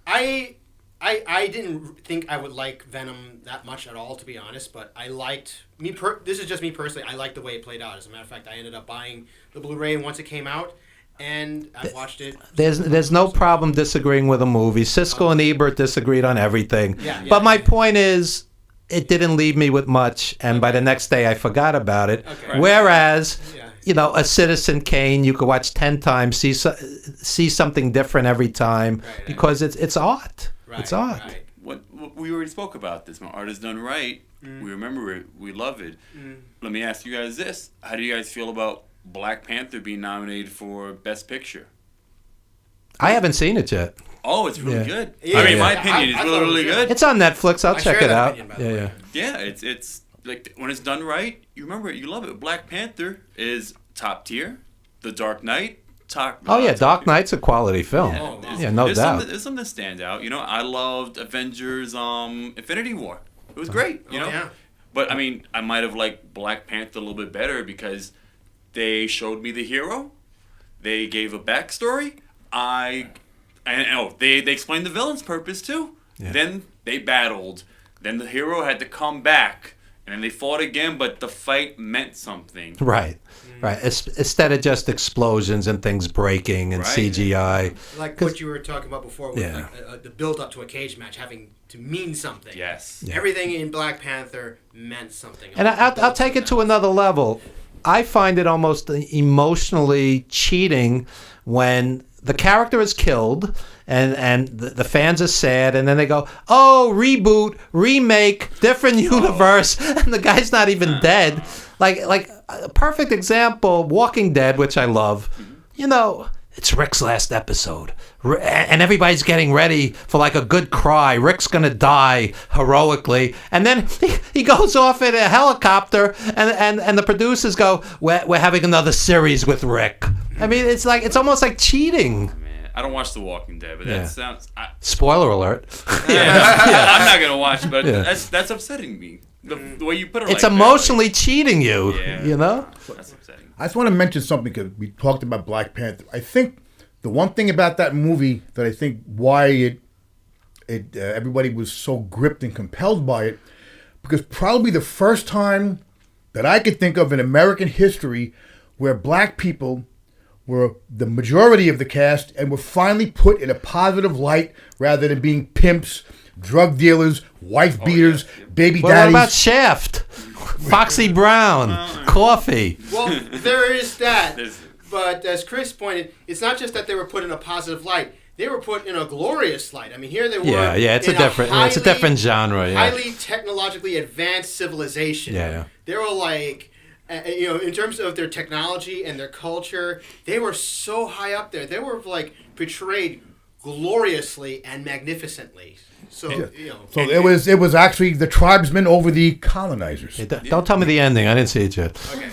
[SPEAKER 5] I I didn't think I would like Venom that much at all, to be honest. But I liked this is just me personally. I liked the way it played out. As a matter of fact, I ended up buying the Blu-ray once it came out, and I watched it.
[SPEAKER 1] There's no problem disagreeing with a movie. Siskel and Ebert disagreed on everything. But my point is, it didn't leave me with much, and by the next day I forgot about it.
[SPEAKER 5] Okay.
[SPEAKER 1] Whereas, a Citizen Kane you could watch 10 times, see something different every time, because it's art.
[SPEAKER 5] Right,
[SPEAKER 1] it's art.
[SPEAKER 5] Right.
[SPEAKER 2] What we already spoke about this. When art is done right, we remember it, we love it. Let me ask you guys this: how do you guys feel about Black Panther being nominated for Best Picture?
[SPEAKER 1] I haven't seen it yet.
[SPEAKER 2] Oh, it's really good.
[SPEAKER 5] Yeah,
[SPEAKER 2] I mean,
[SPEAKER 5] yeah.
[SPEAKER 2] my opinion, it's
[SPEAKER 5] I
[SPEAKER 2] really,
[SPEAKER 5] thought it was
[SPEAKER 2] really good.
[SPEAKER 1] It's on Netflix. I'll check
[SPEAKER 5] share
[SPEAKER 1] it
[SPEAKER 5] that
[SPEAKER 1] out.
[SPEAKER 5] opinion, by the way.
[SPEAKER 2] Yeah, it's like when it's done right, you remember it, you love it. Black Panther is top tier. The Dark Knight, top.
[SPEAKER 1] Oh yeah,
[SPEAKER 2] top
[SPEAKER 1] Dark
[SPEAKER 2] tier.
[SPEAKER 1] Knight's a quality film.
[SPEAKER 2] Yeah,
[SPEAKER 1] No doubt.
[SPEAKER 2] There's something that stands out. I loved Avengers Infinity War. It was great,
[SPEAKER 5] Yeah.
[SPEAKER 2] But I mean, I might have liked Black Panther a little bit better because they showed me the hero. They gave a backstory. They explained the villain's purpose too.
[SPEAKER 1] Yeah.
[SPEAKER 2] Then they battled. Then the hero had to come back. And then they fought again, but the fight meant something.
[SPEAKER 1] Right. Instead of just explosions and things breaking and CGI.
[SPEAKER 5] Like what you were talking about before, with
[SPEAKER 1] Yeah.
[SPEAKER 5] the build up to a cage match having to mean something.
[SPEAKER 2] Yes.
[SPEAKER 1] Yeah.
[SPEAKER 5] Everything in Black Panther meant something.
[SPEAKER 1] And I'll take it to another level. I find it almost emotionally cheating when the character is killed and the fans are sad, and then they go, oh, reboot, remake, different universe, and the guy's not even dead. Like a perfect example, Walking Dead, which I love. It's Rick's last episode, and everybody's getting ready for like a good cry. Rick's gonna die heroically, and then he goes off in a helicopter, and the producers go, "We're having another series with Rick." I mean, it's almost like cheating.
[SPEAKER 2] Man, I don't watch The Walking Dead, but that sounds.
[SPEAKER 1] Spoiler alert.
[SPEAKER 2] I'm not gonna watch, but that's upsetting me. The way you put it,
[SPEAKER 1] It's
[SPEAKER 2] like
[SPEAKER 1] emotionally cheating you.
[SPEAKER 2] Yeah. That's upsetting.
[SPEAKER 4] I just want to mention something because we talked about Black Panther. I think the one thing about that movie that I think why everybody was so gripped and compelled by it, because probably the first time that I could think of in American history where black people were the majority of the cast and were finally put in a positive light rather than being pimps, drug dealers, wife beaters, baby
[SPEAKER 1] What
[SPEAKER 4] daddies.
[SPEAKER 1] about Shaft? Foxy Brown, Coffee.
[SPEAKER 5] Well, there is that. But as Chris pointed, it's not just that they were put in a positive light. They were put in a glorious light. I mean, here they were.
[SPEAKER 1] It's a different genre. Yeah.
[SPEAKER 5] Highly technologically advanced civilization.
[SPEAKER 1] Yeah.
[SPEAKER 5] They were like, in terms of their technology and their culture, they were so high up there. They were like portrayed gloriously and magnificently. So
[SPEAKER 4] So it was actually the tribesmen over the colonizers.
[SPEAKER 1] Don't tell me the ending. I didn't see it yet.
[SPEAKER 5] Okay.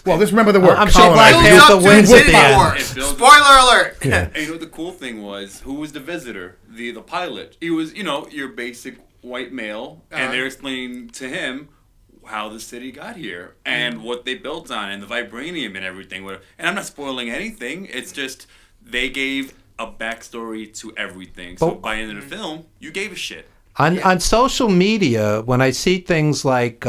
[SPEAKER 4] Well, just remember the word
[SPEAKER 1] I'm sure Black
[SPEAKER 4] colonizers.
[SPEAKER 1] Panther wins at the end.
[SPEAKER 5] Spoiler alert.
[SPEAKER 2] And you know what the cool thing was? Who was the visitor? The pilot. He was, your basic white male, and they're explaining to him how the city got here and what they built on and the vibranium and everything. And I'm not spoiling anything. It's just they gave a backstory to everything. So by the end of the film, you gave a shit.
[SPEAKER 1] On social media, when I see things like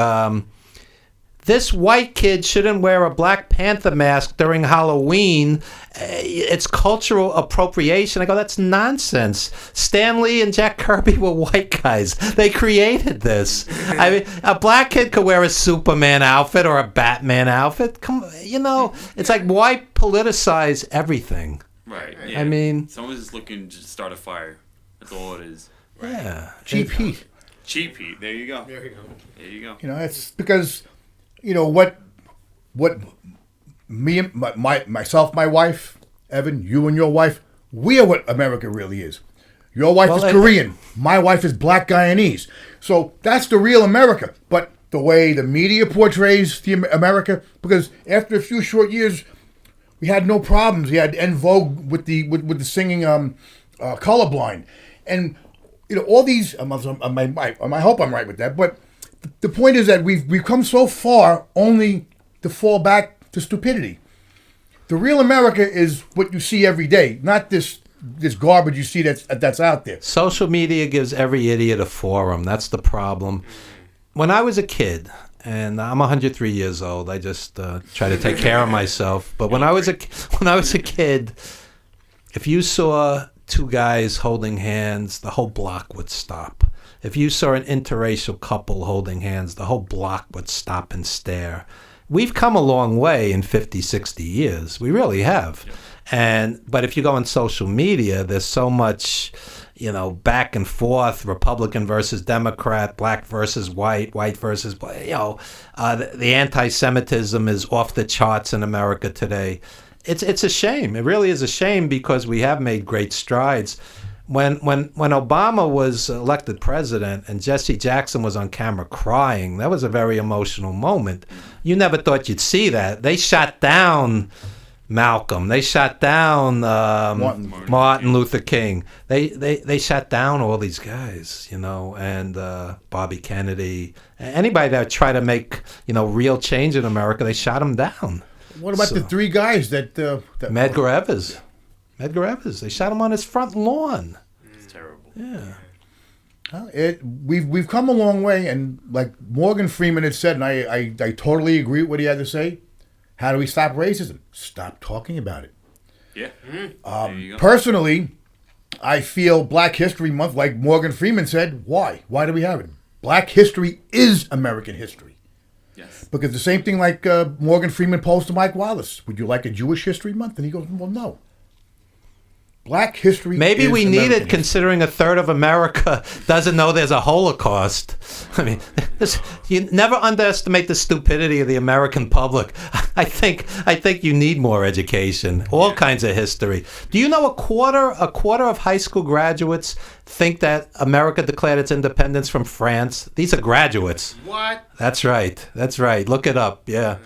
[SPEAKER 1] this white kid shouldn't wear a Black Panther mask during Halloween, it's cultural appropriation. I go, that's nonsense. Stan Lee and Jack Kirby were white guys. They created this. I mean, a black kid could wear a Superman outfit or a Batman outfit. It's like, why politicize everything?
[SPEAKER 2] Right.
[SPEAKER 5] Right.
[SPEAKER 2] Yeah.
[SPEAKER 1] I mean,
[SPEAKER 2] someone's just looking to start a fire. That's all it is.
[SPEAKER 1] yeah.
[SPEAKER 4] Cheap heat.
[SPEAKER 2] Cheap heat. There you go.
[SPEAKER 5] There you go.
[SPEAKER 2] There you go.
[SPEAKER 4] It's because, what me and myself, my wife, Evan, you and your wife, we are what America really is. Your wife is Korean. My wife is Black Guyanese. So that's the real America. But the way the media portrays the America, because after a few short years, we had no problems. We had En Vogue with the singing Colorblind. And, all these, I hope I'm right with that, but the point is that we've come so far only to fall back to stupidity. The real America is what you see every day, not this this garbage you see that's out there.
[SPEAKER 1] Social media gives every idiot a forum. That's the problem. When I was a kid, and I'm 103 years old, I just try to take care of myself. But when I was a kid, if you saw two guys holding hands, the whole block would stop. If you saw an interracial couple holding hands, the whole block would stop and stare. We've come a long way in 50, 60 years. We really have. But if you go on social media, there's so much, back and forth, Republican versus Democrat, black versus white versus black. The anti-Semitism is off the charts in America today. It's a shame. It really is a shame because we have made great strides. When Obama was elected president and Jesse Jackson was on camera crying, that was a very emotional moment. You never thought you'd see that. They shot down Malcolm. They shot down Martin Luther King. They shot down all these guys, and Bobby Kennedy. Anybody that tried to make real change in America, they shot them down.
[SPEAKER 4] What about the three guys that
[SPEAKER 1] Medgar Evers? Medgar Evers. They shot him on his front lawn.
[SPEAKER 2] It's terrible.
[SPEAKER 1] Yeah.
[SPEAKER 4] We've come a long way, and like Morgan Freeman had said, and I totally agree with what he had to say. How do we stop racism? Stop talking about it.
[SPEAKER 2] Yeah.
[SPEAKER 4] There you go. Personally, I feel Black History Month, like Morgan Freeman said, why? Why do we have it? Black history is American history.
[SPEAKER 2] Yes.
[SPEAKER 4] Because the same thing like Morgan Freeman posed to Mike Wallace. Would you like a Jewish History Month? And he goes, well, no. Black history
[SPEAKER 1] Maybe
[SPEAKER 4] is
[SPEAKER 1] we need
[SPEAKER 4] American
[SPEAKER 1] it considering a third of America doesn't know there's a Holocaust. I mean, you never underestimate the stupidity of the American public. I think you need more education, all kinds of history. Do you know a quarter of high school graduates think that America declared its independence from France? These are graduates.
[SPEAKER 5] What?
[SPEAKER 1] That's right. Look it up. Yeah.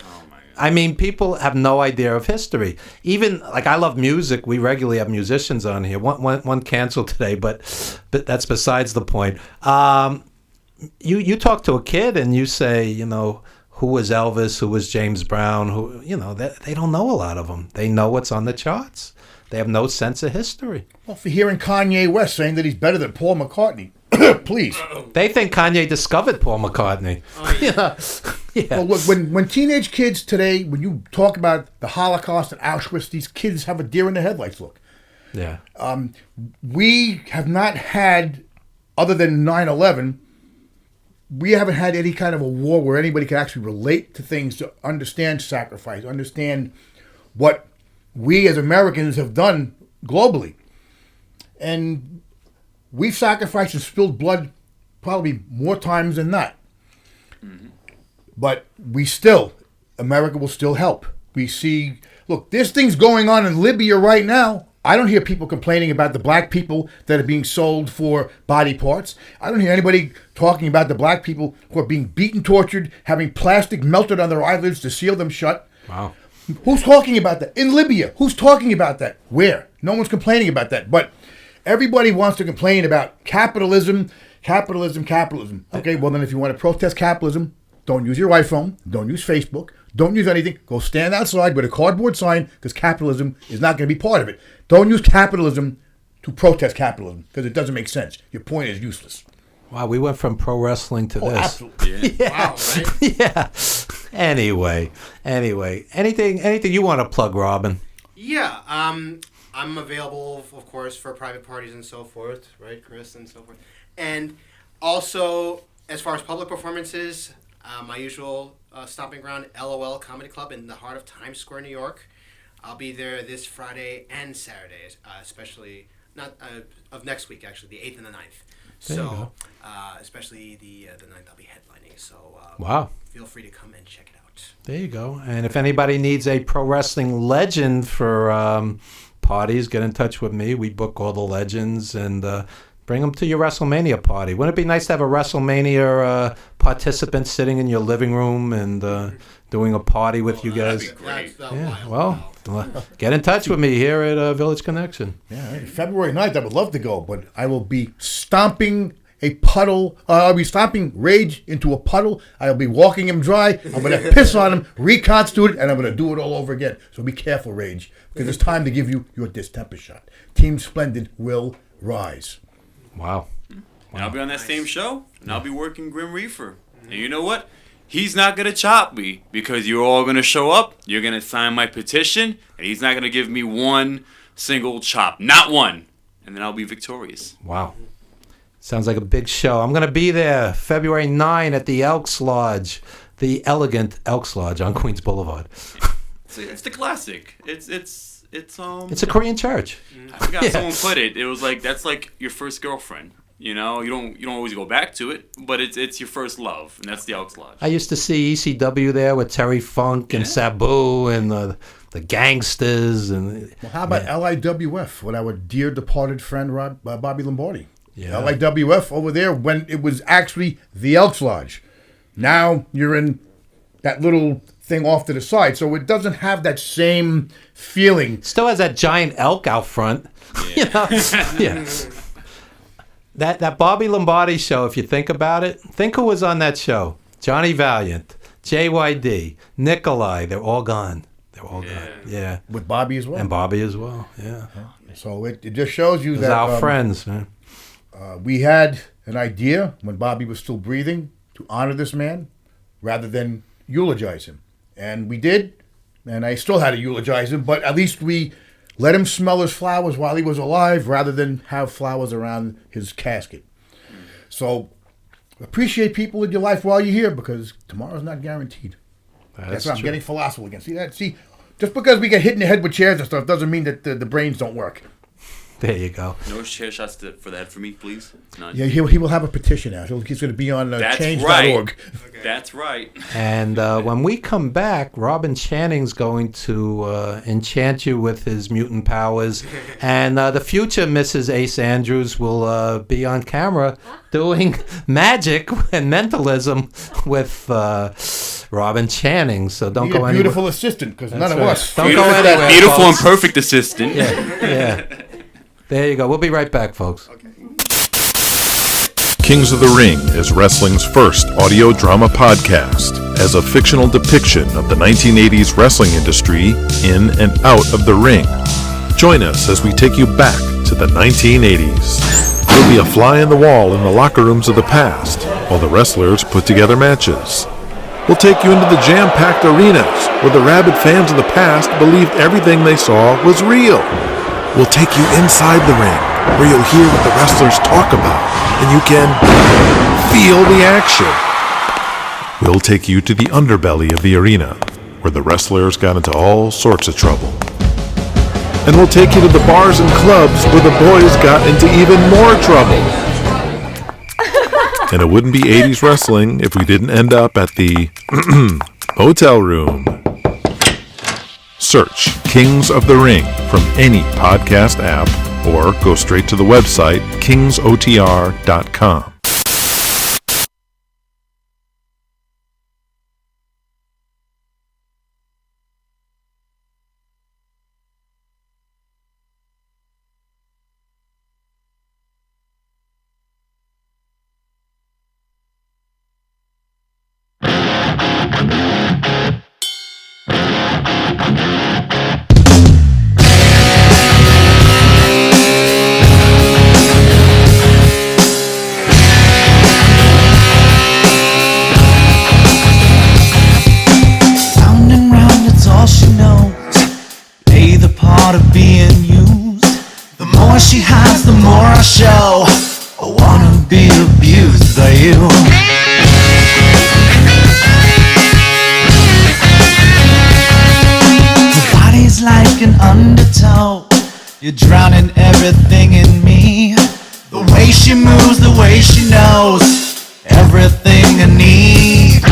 [SPEAKER 1] I mean, people have no idea of history. Even, like, I love music. We regularly have musicians on here. One canceled today, but that's besides the point. You talk to a kid and you say, who was Elvis, who was James Brown, they don't know a lot of them. They know what's on the charts. They have no sense of history.
[SPEAKER 4] Well, for hearing Kanye West saying that he's better than Paul McCartney, please.
[SPEAKER 1] They think Kanye discovered Paul McCartney.
[SPEAKER 5] Oh, yeah.
[SPEAKER 1] Yeah.
[SPEAKER 4] Well, look, when teenage kids today, when you talk about the Holocaust and Auschwitz, these kids have a deer in the headlights look.
[SPEAKER 1] Yeah.
[SPEAKER 4] We have not had, other than 9/11, we haven't had any kind of a war where anybody can actually relate to things, to understand sacrifice, understand what we as Americans have done globally. And we've sacrificed and spilled blood probably more times than not. Mm-hmm. But America will still help. We see, look, there's things going on in Libya right now. I don't hear people complaining about the black people that are being sold for body parts. I don't hear anybody talking about the black people who are being beaten, tortured, having plastic melted on their eyelids to seal them shut.
[SPEAKER 1] Wow.
[SPEAKER 4] Who's talking about that? In Libya, who's talking about that? Where? No one's complaining about that. But everybody wants to complain about capitalism. Okay, well then if you want to protest capitalism, don't use your iPhone, don't use Facebook, don't use anything. Go stand outside with a cardboard sign because capitalism is not going to be part of it. Don't use capitalism to protest capitalism because it doesn't make sense. Your point is useless.
[SPEAKER 1] Wow, we went from pro wrestling to this.
[SPEAKER 4] Absolutely.
[SPEAKER 1] Yeah.
[SPEAKER 5] Wow, right?
[SPEAKER 1] Yeah. Anyway, anything you want to plug, Robin?
[SPEAKER 5] Yeah, I'm available, of course, for private parties and so forth, right, Chris, and so forth. And also, as far as public performances, my usual stomping ground, LOL Comedy Club in the heart of Times Square, New York. I'll be there this Friday and Saturday, especially, of next week, actually, the 8th and the 9th. So, especially the 9th, I'll be headlining. So,
[SPEAKER 1] wow.
[SPEAKER 5] Feel free to come and check it out.
[SPEAKER 1] There you go. And if anybody needs a pro wrestling legend for parties, get in touch with me. We book all the legends and bring them to your WrestleMania party. Wouldn't it be nice to have a WrestleMania participant sitting in your living room and doing a party with you guys?
[SPEAKER 2] That'd be great.
[SPEAKER 1] Yeah, well, get in touch with me here at Village Connection.
[SPEAKER 4] Yeah, February 9th, I would love to go, but I will be stomping a puddle. I'll be stomping Rage into a puddle. I'll be walking him dry. I'm going to piss on him, reconstitute it, and I'm going to do it all over again. So be careful, Rage, because it's time to give you your distemper shot. Team Splendid will rise.
[SPEAKER 1] Wow.
[SPEAKER 2] And I'll be on that same show, and I'll be working Grim Reaper. And you know what? He's not going to chop me because you're all going to show up. You're going to sign my petition, and he's not going to give me one single chop. Not one. And then I'll be victorious.
[SPEAKER 1] Wow. Sounds like a big show. I'm going to be there February 9 at the Elks Lodge, the elegant Elks Lodge on Queens Boulevard.
[SPEAKER 2] It's the classic. It's
[SPEAKER 1] a Korean church.
[SPEAKER 2] I forgot someone put it. It was like, that's like your first girlfriend. You know, you don't always go back to it, but it's your first love, and that's the Elks Lodge.
[SPEAKER 1] I used to see ECW there with Terry Funk and Sabu and the Gangsters. And
[SPEAKER 4] well, how about LIWF with our dear departed friend Bobby Lombardi?
[SPEAKER 1] Yeah.
[SPEAKER 4] LIWF over there when it was actually the Elks Lodge. Now you're in that little thing off to the side, so it doesn't have that same feeling.
[SPEAKER 1] Still has that giant elk out front.
[SPEAKER 2] Yeah.
[SPEAKER 1] You know? Yeah. That Bobby Lombardi show, if you think about it, think who was on that show. Johnny Valiant, JYD, Nikolai, they're all gone. They're all gone. Yeah.
[SPEAKER 4] With Bobby as well.
[SPEAKER 1] And Bobby as well, yeah.
[SPEAKER 4] So it just shows you that
[SPEAKER 1] our friends, man.
[SPEAKER 4] We had an idea when Bobby was still breathing to honor this man rather than eulogize him. And we did, and I still had to eulogize him, but at least we let him smell his flowers while he was alive rather than have flowers around his casket. So appreciate people in your life while you're here because tomorrow's not guaranteed. That's what I'm getting philosophical again. See that? See, just because we get hit in the head with chairs and stuff doesn't mean that the brains don't work.
[SPEAKER 1] There you go.
[SPEAKER 2] No chair shots for that for me, please. None.
[SPEAKER 4] Yeah, he will have a petition out. He's going to be on change.org.
[SPEAKER 2] Right. Okay. That's right.
[SPEAKER 1] And when we come back, Robin Channing's going to enchant you with his mutant powers. And the future Mrs. Ace Andrews will be on camera doing magic and mentalism with Robin Channing. So don't go anywhere.
[SPEAKER 4] Beautiful assistant, because none of us.
[SPEAKER 1] Don't go anywhere.
[SPEAKER 2] Beautiful
[SPEAKER 1] folks.
[SPEAKER 2] and perfect assistant.
[SPEAKER 1] Yeah. There you go. We'll be right back, folks. Okay.
[SPEAKER 6] Kings of the Ring is wrestling's first audio drama podcast as a fictional depiction of the 1980s wrestling industry in and out of the ring. Join us as we take you back to the 1980s. You'll be a fly in the wall in the locker rooms of the past while the wrestlers put together matches. We'll take you into the jam-packed arenas where the rabid fans of the past believed everything they saw was real. We'll take you inside the ring, where you'll hear what the wrestlers talk about, and you can feel the action. We'll take you to the underbelly of the arena, where the wrestlers got into all sorts of trouble. And we'll take you to the bars and clubs where the boys got into even more trouble. And it wouldn't be 80s wrestling if we didn't end up at the hotel room. Search Kings of the Ring from any podcast app or go straight to the website kingsotr.com.
[SPEAKER 3] You're drowning everything in me. The way she moves, the way she knows everything I need.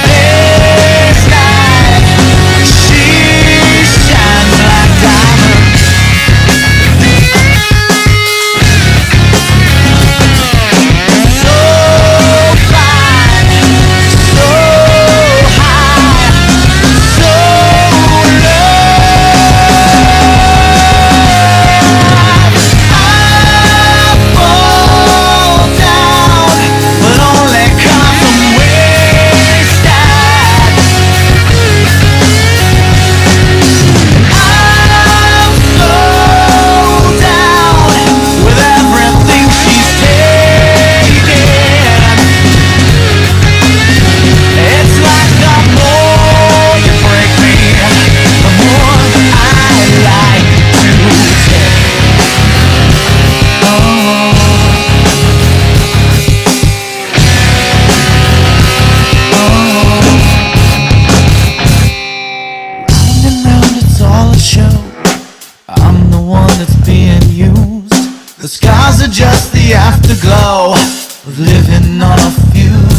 [SPEAKER 3] This night, she shines like diamonds. So fine, so high, so low. I fall down. are just the afterglow of living on a fuse.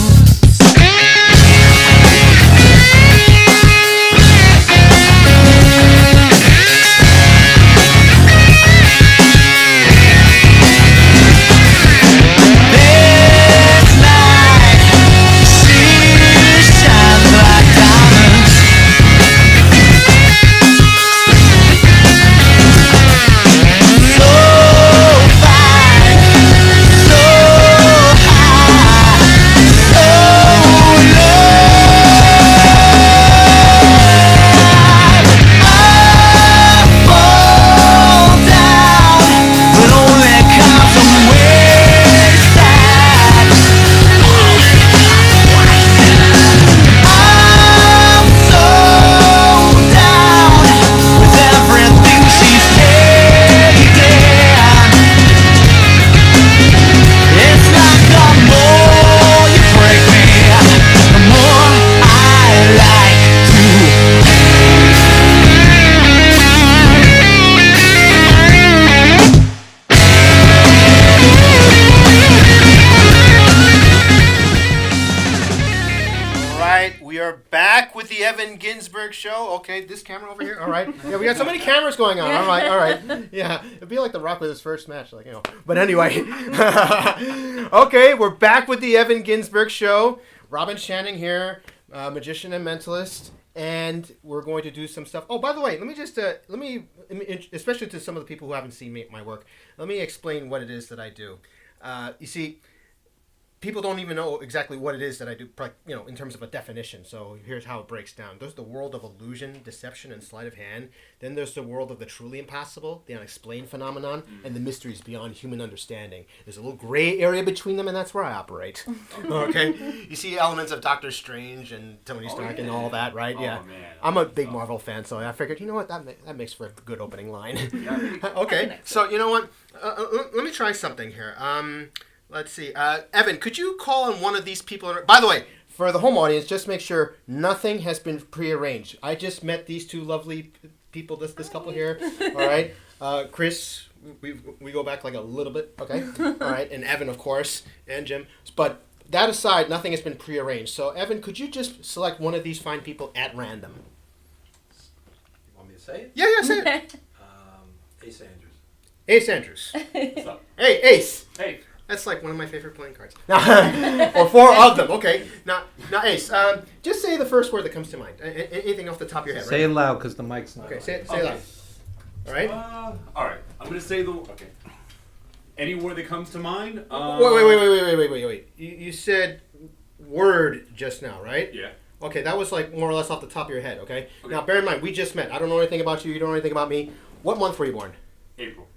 [SPEAKER 3] This night, she shines like diamonds. So fine, so high, so
[SPEAKER 5] Ginzburg show. Okay, this camera over here. All right. Yeah, we got so many cameras going on. All right. All right. Yeah, it'd be like The Rock with his first match, like, you know. But anyway, okay, we're back with the Evan Ginzburg show. Robin Shannon here, magician and mentalist, and we're going to do some stuff. Oh, by the way, let me just especially to some of the people who haven't seen my work, let me explain what it is that I do. You see, people don't even know exactly what it is that I do, you know, in terms of a definition. So here's how it breaks down. There's the world of illusion, deception, and sleight of hand. Then there's the world of the truly impossible, the unexplained phenomenon, and the mysteries beyond human understanding. There's a little gray area between them, and that's where I operate. Okay? You see elements of Doctor Strange and Tony Stark and all that, right? Yeah.
[SPEAKER 2] Man,
[SPEAKER 5] I'm a big Marvel fan, so I figured, you know what, that makes for a good opening line. Okay, so you know what? Let me try something here. Let's see. Evan, could you call on one of these people? By the way, for the home audience, just make sure nothing has been prearranged. I just met these two lovely people, this couple here. All right. Chris, we go back like a little bit. Okay. All right. And Evan, of course, and Jim. But that aside, nothing has been prearranged. So, Evan, could you just select one of these fine people at random?
[SPEAKER 1] You want me to say it?
[SPEAKER 5] Yeah, say it.
[SPEAKER 1] Ace Andrews.
[SPEAKER 5] Ace Andrews.
[SPEAKER 2] What's up?
[SPEAKER 5] Hey, Ace.
[SPEAKER 2] Hey.
[SPEAKER 5] That's like one of my favorite playing cards. Or four of them. Okay. Now Ace, just say the first word that comes to mind. Anything off the top of your head,
[SPEAKER 1] Say
[SPEAKER 5] right?
[SPEAKER 1] it loud because the mic's not.
[SPEAKER 5] Okay,
[SPEAKER 1] on.
[SPEAKER 5] say it loud. All right?
[SPEAKER 2] All right. I'm going to say okay. Any word that comes to mind?
[SPEAKER 5] Wait. You said word just now, right?
[SPEAKER 2] Yeah.
[SPEAKER 5] Okay, that was like more or less off the top of your head, okay? Now, bear in mind, we just met. I don't know anything about you. You don't know anything about me. What month were you born?
[SPEAKER 2] April.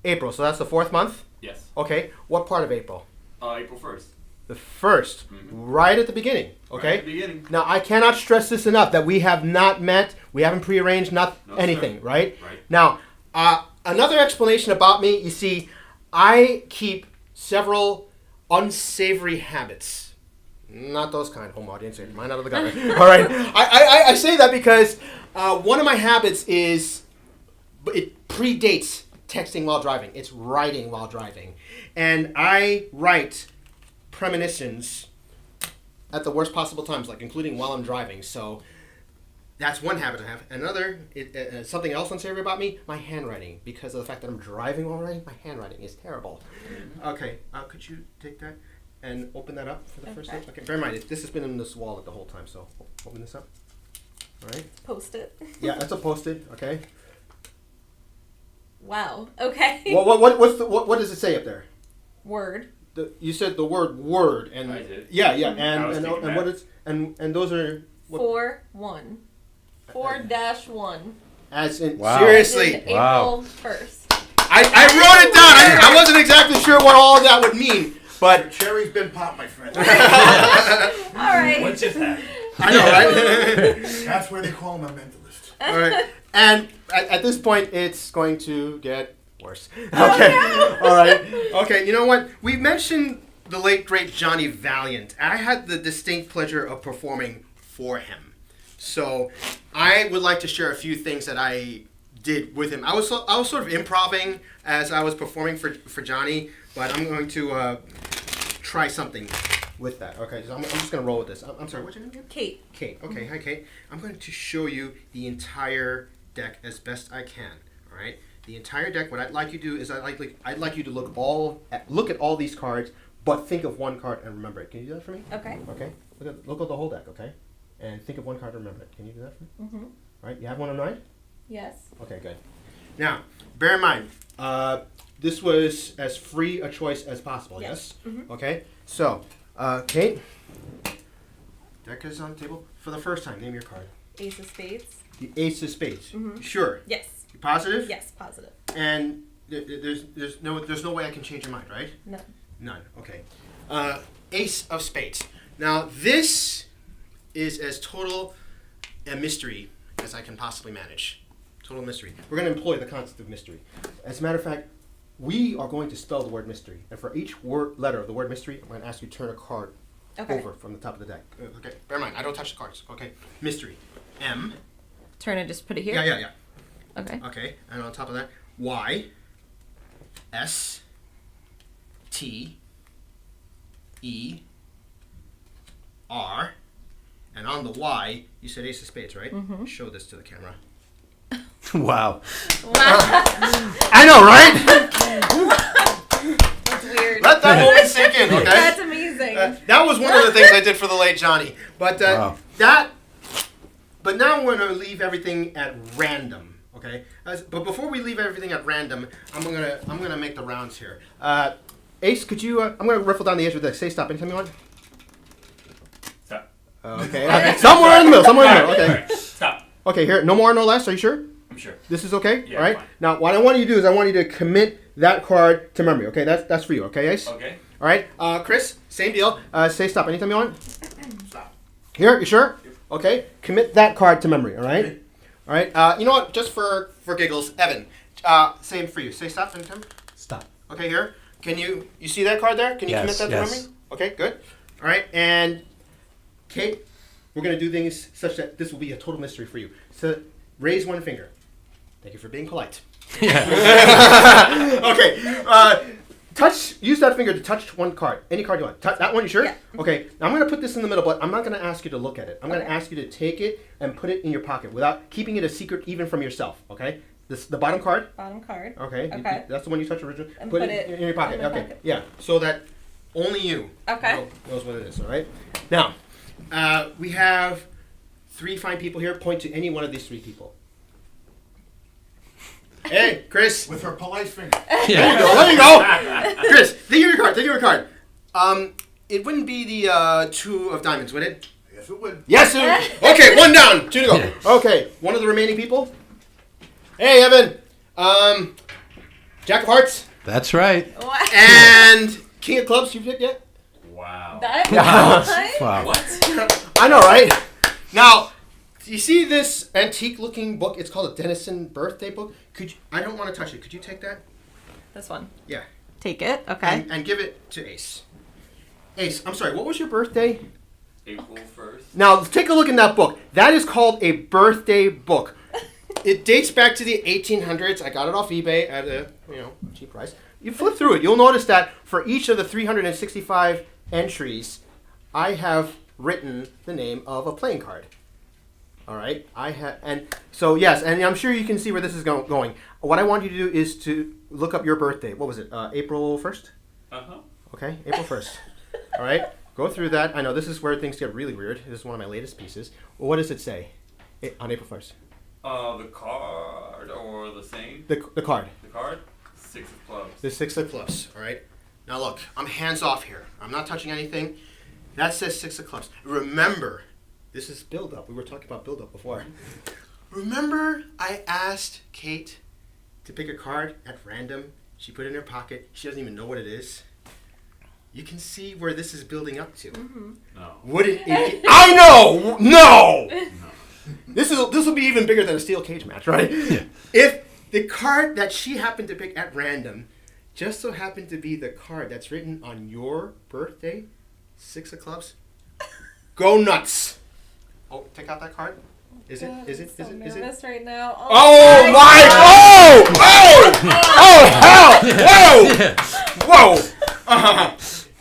[SPEAKER 5] April. So that's the 4th month?
[SPEAKER 2] Yes.
[SPEAKER 5] Okay. What part of April?
[SPEAKER 2] April 1st.
[SPEAKER 5] The 1st. Mm-hmm. Right at the beginning. Okay?
[SPEAKER 2] Right at the beginning.
[SPEAKER 5] Now, I cannot stress this enough that we have not met. We haven't prearranged anything, right?
[SPEAKER 2] Right.
[SPEAKER 5] Now, another explanation about me, you see, I keep several unsavory habits. Not those kind, home audience. Mine out of the gutter. All right. I say that because one of my habits is, it predates texting while driving. It's writing while driving. And I write premonitions at the worst possible times, like including while I'm driving. So that's one habit I have. Another, something else unsavory about me, my handwriting. Because of the fact that I'm driving while writing, my handwriting is terrible. Okay, could you take that and open that up for the first time? Okay, bear in mind, this has been in this wallet the whole time, so open this up. All right.
[SPEAKER 7] Post-it.
[SPEAKER 5] Yeah, that's a post-it, okay.
[SPEAKER 7] Wow. Okay.
[SPEAKER 5] What does it say up there?
[SPEAKER 7] Word.
[SPEAKER 5] You said the word word, and
[SPEAKER 2] I did.
[SPEAKER 5] Yeah, and what is and those are what,
[SPEAKER 7] 4-1. 4-1.
[SPEAKER 5] as in
[SPEAKER 1] Wow.
[SPEAKER 5] seriously.
[SPEAKER 7] April
[SPEAKER 1] Wow.
[SPEAKER 7] 1st.
[SPEAKER 5] I wrote it down. I wasn't exactly sure what all of that would mean, but
[SPEAKER 4] Cherry's been popped, my friend.
[SPEAKER 7] All right.
[SPEAKER 2] What's just that?
[SPEAKER 5] I know, right?
[SPEAKER 4] That's where they call him a mentalist.
[SPEAKER 5] All right, and at this point, it's going to get worse. Okay, all right. Okay, you know what? We mentioned the late great Johnny Valiant. I had the distinct pleasure of performing for him, so I would like to share a few things that I did with him. I was sort of improvising as I was performing for Johnny. but I'm going to try something with that. Okay, so I'm just going to roll with this. I'm sorry, what's your name again?
[SPEAKER 7] Kate.
[SPEAKER 5] Kate. Okay, hi Kate. I'm going to show you the entire deck as best I can. All right, the entire deck. What I'd like you to do is I'd like you to look at all these cards, but think of one card and remember it. Can you do that for me?
[SPEAKER 7] Okay.
[SPEAKER 5] Okay. Look at the whole deck. Okay, and think of one card and remember it. Can you do that for me?
[SPEAKER 7] Mm-hmm.
[SPEAKER 5] All right. You have one in mind?
[SPEAKER 7] Yes.
[SPEAKER 5] Okay, good. Now, bear in mind, this was as free a choice as possible. Yes.
[SPEAKER 7] Mm-hmm.
[SPEAKER 5] Okay. So, Kate, deck is on the table for the first time. Name your card.
[SPEAKER 7] Ace of spades.
[SPEAKER 5] The Ace of Spades.
[SPEAKER 7] Mm-hmm.
[SPEAKER 5] Sure.
[SPEAKER 7] Yes.
[SPEAKER 5] You positive?
[SPEAKER 7] Yes, positive.
[SPEAKER 5] And there's no way I can change your mind, right?
[SPEAKER 7] No.
[SPEAKER 5] None. Okay. Ace of Spades. Now this is as total a mystery as I can possibly manage. Total mystery. We're going to employ the concept of mystery. As a matter of fact, we are going to spell the word mystery, and for each letter of the word mystery, I'm going to ask you to turn a card over from the top of the deck. Okay. Bear in mind, I don't touch the cards. Okay. Mystery. M.
[SPEAKER 7] Turn it. Just put it here.
[SPEAKER 5] Yeah.
[SPEAKER 7] Okay.
[SPEAKER 5] Okay, and on top of that, Y, S, T, E, R, and on the Y, you said Ace of Spades, right?
[SPEAKER 7] Mm-hmm.
[SPEAKER 5] Show this to the camera.
[SPEAKER 1] Wow.
[SPEAKER 5] I know, right?
[SPEAKER 7] That's weird.
[SPEAKER 5] Let that moment sink in, okay?
[SPEAKER 7] That's amazing.
[SPEAKER 5] That was one of the things I did for the late Johnny. But
[SPEAKER 1] Wow.
[SPEAKER 5] But now we're going to leave everything at random, okay? But before we leave everything at random, I'm gonna make the rounds here. Ace, could you? I'm gonna riffle down the edge with this. Say stop anytime you want.
[SPEAKER 2] Stop.
[SPEAKER 5] Okay. Somewhere in the middle. Okay.
[SPEAKER 2] Stop.
[SPEAKER 5] Okay. Here. No more. No less. Are you sure?
[SPEAKER 2] I'm sure.
[SPEAKER 5] This is okay.
[SPEAKER 2] Yeah,
[SPEAKER 5] all right.
[SPEAKER 2] fine.
[SPEAKER 5] Now, what I want you to do is I want you to commit that card to memory. Okay. That's for you. Okay, Ace.
[SPEAKER 2] Okay.
[SPEAKER 5] All right. Chris, same deal. Say stop anytime you want.
[SPEAKER 2] Stop.
[SPEAKER 5] Here. You sure? Okay. Commit that card to memory. All right.
[SPEAKER 2] Okay.
[SPEAKER 5] All right. You know what? Just for giggles, Evan. Same for you. Say stop anytime.
[SPEAKER 1] Stop.
[SPEAKER 5] Okay. Here. Can you see that card there? Can you commit that to memory? Okay. Good. All right. And Kate, we're gonna do things such that this will be a total mystery for you. So raise one finger. Thank you for being polite.
[SPEAKER 1] Yeah.
[SPEAKER 5] Okay. Use that finger to touch one card. Any card you want. That one, you sure?
[SPEAKER 7] Yeah.
[SPEAKER 5] Okay. Now I'm going to put this in the middle, but I'm not going to ask you to look at it. I'm going to ask you to take it and put it in your pocket without keeping it a secret even from yourself. Okay? The bottom card.
[SPEAKER 7] Bottom card.
[SPEAKER 5] Okay.
[SPEAKER 7] Okay.
[SPEAKER 5] That's the one you touched originally.
[SPEAKER 7] And
[SPEAKER 5] put
[SPEAKER 7] put
[SPEAKER 5] it
[SPEAKER 7] it
[SPEAKER 5] in your pocket.
[SPEAKER 7] in my
[SPEAKER 5] Okay.
[SPEAKER 7] pocket.
[SPEAKER 5] Yeah. So that only you
[SPEAKER 7] Okay.
[SPEAKER 5] knows what it is. All right. Now, we have 3 fine people here. Point to any one of these 3 people. Hey, Chris.
[SPEAKER 4] With her polite finger.
[SPEAKER 1] Yeah.
[SPEAKER 5] There you go. Chris, think of your card. Think of your card. It wouldn't be the 2 of diamonds, would it?
[SPEAKER 4] Yes, it would.
[SPEAKER 5] Yes, it would. Okay, 1 down. 2 to go. Okay, one of the remaining people. Hey, Evan. Jack of Hearts
[SPEAKER 1] That's right.
[SPEAKER 7] What?
[SPEAKER 5] and King of Clubs. You picked yet?
[SPEAKER 2] Wow.
[SPEAKER 7] That?
[SPEAKER 1] Wow.
[SPEAKER 2] What?
[SPEAKER 5] I know, right? Now, you see this antique-looking book? It's called a Denison birthday book. I don't want to touch it. Could you take that?
[SPEAKER 7] This one.
[SPEAKER 5] Yeah.
[SPEAKER 7] Take it. Okay.
[SPEAKER 5] And give it to Ace. Ace, I'm sorry. What was your birthday?
[SPEAKER 2] April 1st.
[SPEAKER 5] Now, take a look in that book. That is called a birthday book. It dates back to the 1800s. I got it off eBay at a cheap price. You flip through it. You'll notice that for each of the 365 entries, I have written the name of a playing card. All right. So yes, and I'm sure you can see where this is going. What I want you to do is to look up your birthday. What was it? April 1st?
[SPEAKER 2] Uh-huh.
[SPEAKER 5] Okay, April 1st. All right. Go through that. I know this is where things get really weird. This is one of my latest pieces. Well, what does it say on April 1st?
[SPEAKER 2] The card or the thing?
[SPEAKER 5] The card.
[SPEAKER 2] The card? 6 of clubs.
[SPEAKER 5] The 6 of clubs. All right. Now look, I'm hands off here. I'm not touching anything. That says 6 of clubs. Remember, this is build up. We were talking about build up before. Remember, I asked Kate to pick a card at random. She put it in her pocket. She doesn't even know what it is. You can see where this is building up to.
[SPEAKER 7] Mm-hmm.
[SPEAKER 2] No.
[SPEAKER 5] Wouldn't it? I know. No. This will be even bigger than a steel cage match, right?
[SPEAKER 1] Yeah.
[SPEAKER 5] If the card that she happened to pick at random just so happened to be the card that's written on your birthday, 6 of clubs, go nuts. Oh, take out that card. Is it?
[SPEAKER 7] God,
[SPEAKER 5] Is
[SPEAKER 7] I'm
[SPEAKER 5] it?
[SPEAKER 7] so
[SPEAKER 5] Is it? Is it?
[SPEAKER 7] nervous right now.
[SPEAKER 5] Oh my! Oh! Oh! Hell! Whoa! Whoa!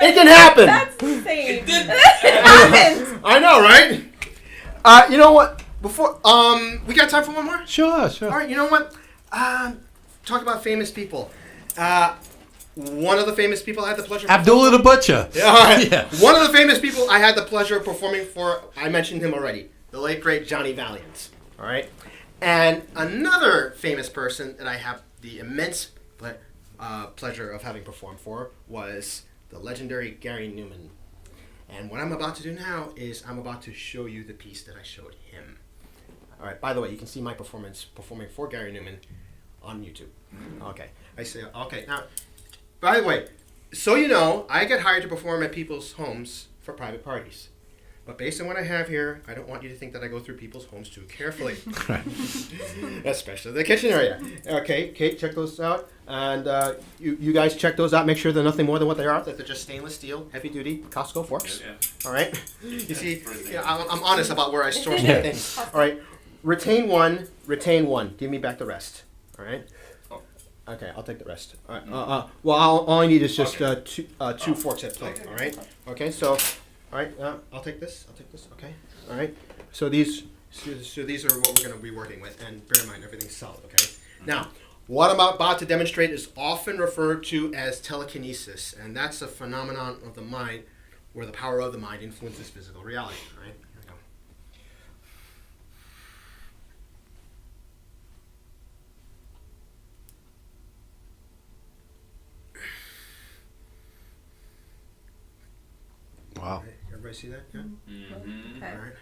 [SPEAKER 5] It can happen.
[SPEAKER 7] That's insane. It happened.
[SPEAKER 5] I know, right? You know what? Before we got time for one more.
[SPEAKER 1] Sure.
[SPEAKER 5] All right. You know what? Talk about famous people. One of the famous people I had the pleasure.
[SPEAKER 1] Abdullah the Butcher.
[SPEAKER 5] Yeah. One of the famous people I had the pleasure of performing for. I mentioned him already. The late great Johnny Valiant. All right. And another famous person that I have the immense pleasure of having performed for was the legendary Gary Newman. And what I'm about to do now is I'm about to show you the piece that I showed him. All right. By the way, you can see my performance performing for Gary Newman on YouTube. Okay. I say okay. Now, by the way, so you know, I get hired to perform at people's homes for private parties. But based on what I have here, I don't want you to think that I go through people's homes too carefully. Especially the kitchen area. Okay, Kate, check those out. And you guys check those out. Make sure they're nothing more than what they are. That they're just stainless steel, heavy-duty Costco forks. Yeah. All right? You see, I'm honest about where I source my things. All right? Retain one. Give me back the rest. All right? Okay, I'll take the rest. All right. Well, all I need is just two forks at plate. All right? Okay, so... All right, I'll take this. Okay. All right. So these are what we're going to be working with, and bear in mind everything's solid. Okay. Now, what I'm about to demonstrate is often referred to as telekinesis, and that's a phenomenon of the mind, where the power of the mind influences physical reality. All right. Here we go.
[SPEAKER 1] Wow.
[SPEAKER 5] Everybody see that? Yeah?
[SPEAKER 7] Mm-hmm. Okay.
[SPEAKER 5] All right.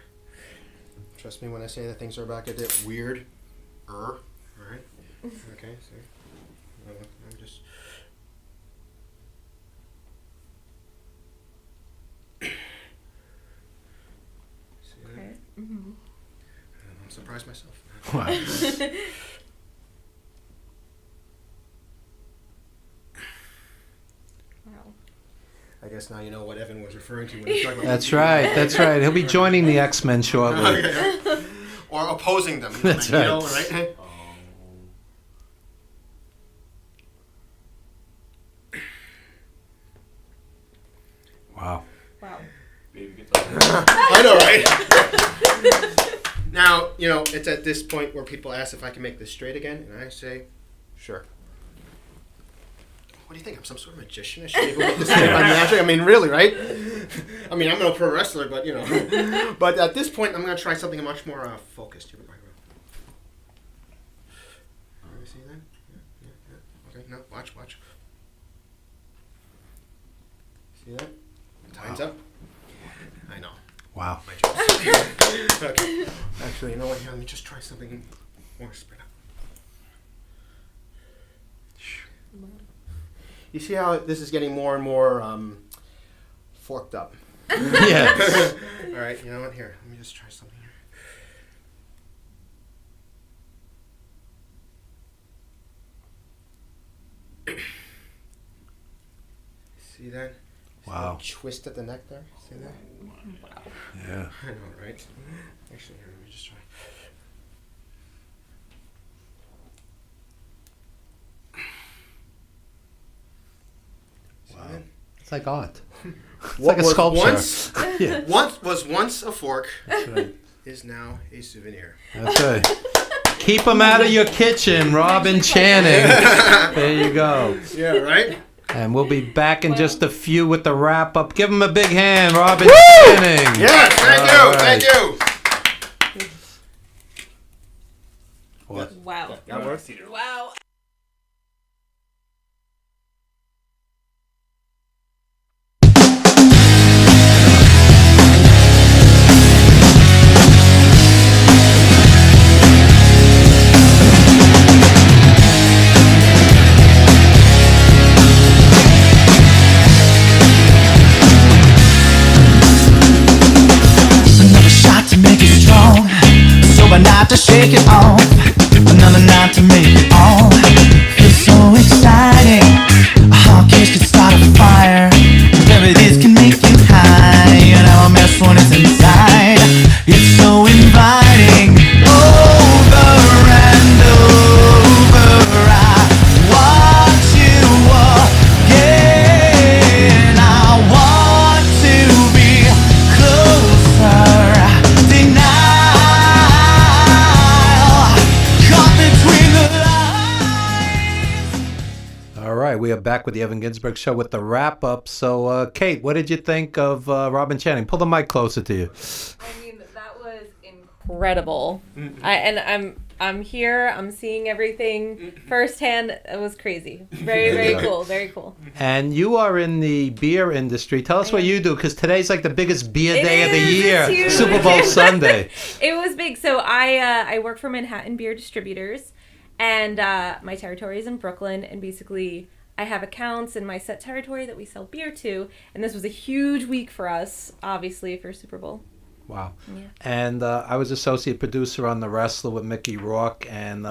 [SPEAKER 5] Trust me when I say that things are about to get weird. All right. Okay. See. I'm just. See that?
[SPEAKER 7] Okay. Mm-hmm.
[SPEAKER 5] I'm surprised myself.
[SPEAKER 1] Wow.
[SPEAKER 7] Wow.
[SPEAKER 5] I guess now you know what Evan was referring to when he was talking about.
[SPEAKER 1] That's right. He'll be joining the X-Men shortly.
[SPEAKER 5] Okay. Or opposing them.
[SPEAKER 1] That's
[SPEAKER 5] you
[SPEAKER 1] right.
[SPEAKER 5] know, right?
[SPEAKER 1] Wow.
[SPEAKER 7] Wow.
[SPEAKER 5] I know, right? Now, you know, it's at this point where people ask if I can make this straight again, and I say, sure. What do you think? I'm some sort of magician? I should be able to make this straight by magic? I mean, really, right? I mean, I'm no pro wrestler, but, you know. But at this point, I'm going to try something much more focused. Here we go. You see that? Yeah. Okay, no, watch. See that? Time's up. I know.
[SPEAKER 1] Wow.
[SPEAKER 5] My jokes. Okay. Actually, you know what? Here, let me just try something more spread out. You see how this is getting more and more forked up?
[SPEAKER 1] Yes.
[SPEAKER 5] All right, you know what? Here, let me just try something here. See that?
[SPEAKER 1] Wow.
[SPEAKER 5] See that twist at the neck there? See that?
[SPEAKER 1] Yeah.
[SPEAKER 5] I know, right? Actually, here, let me just try. See
[SPEAKER 1] Wow.
[SPEAKER 5] that?
[SPEAKER 1] It's like art. It's
[SPEAKER 5] What
[SPEAKER 1] like a
[SPEAKER 5] was
[SPEAKER 1] sculpture. Yeah.
[SPEAKER 5] Once a fork
[SPEAKER 1] That's right.
[SPEAKER 5] is now a souvenir.
[SPEAKER 1] That's right. Keep them out of your kitchen, Robin Channing. There you go.
[SPEAKER 5] Yeah, right?
[SPEAKER 1] And we'll be back in just a few with the wrap up. Give him a big hand, Robin
[SPEAKER 5] Woo!
[SPEAKER 1] Channing.
[SPEAKER 5] Yes, thank you.
[SPEAKER 1] What?
[SPEAKER 7] Wow.
[SPEAKER 5] That works?
[SPEAKER 7] Wow.
[SPEAKER 3] Another shot to make it strong, sober not to shake it off. Another night to make it all feel so exciting. A hot kiss could start a fire. Whatever it is can make you high. You know a mess when it's inside. It's so inviting. Over and over, I watch you walk. Yeah.
[SPEAKER 1] we are back with the Evan Ginzburg Show with the wrap-up. So, Kate, what did you think of Robin Channing? Pull the mic closer to you.
[SPEAKER 7] I mean, that was incredible. I'm here. I'm seeing everything firsthand. It was crazy. Very, very cool. Very cool.
[SPEAKER 1] And you are in the beer industry. Tell us what you do, because today's like the biggest beer day of the year,
[SPEAKER 7] It's huge.
[SPEAKER 1] Super Bowl Sunday.
[SPEAKER 7] It was big. So I work for Manhattan Beer Distributors, and my territory is in Brooklyn, and basically I have accounts in my set territory that we sell beer to, and this was a huge week for us, obviously, for Super Bowl.
[SPEAKER 1] Wow.
[SPEAKER 7] Yeah.
[SPEAKER 1] And I was associate producer on The Wrestler with Mickey Rourke, and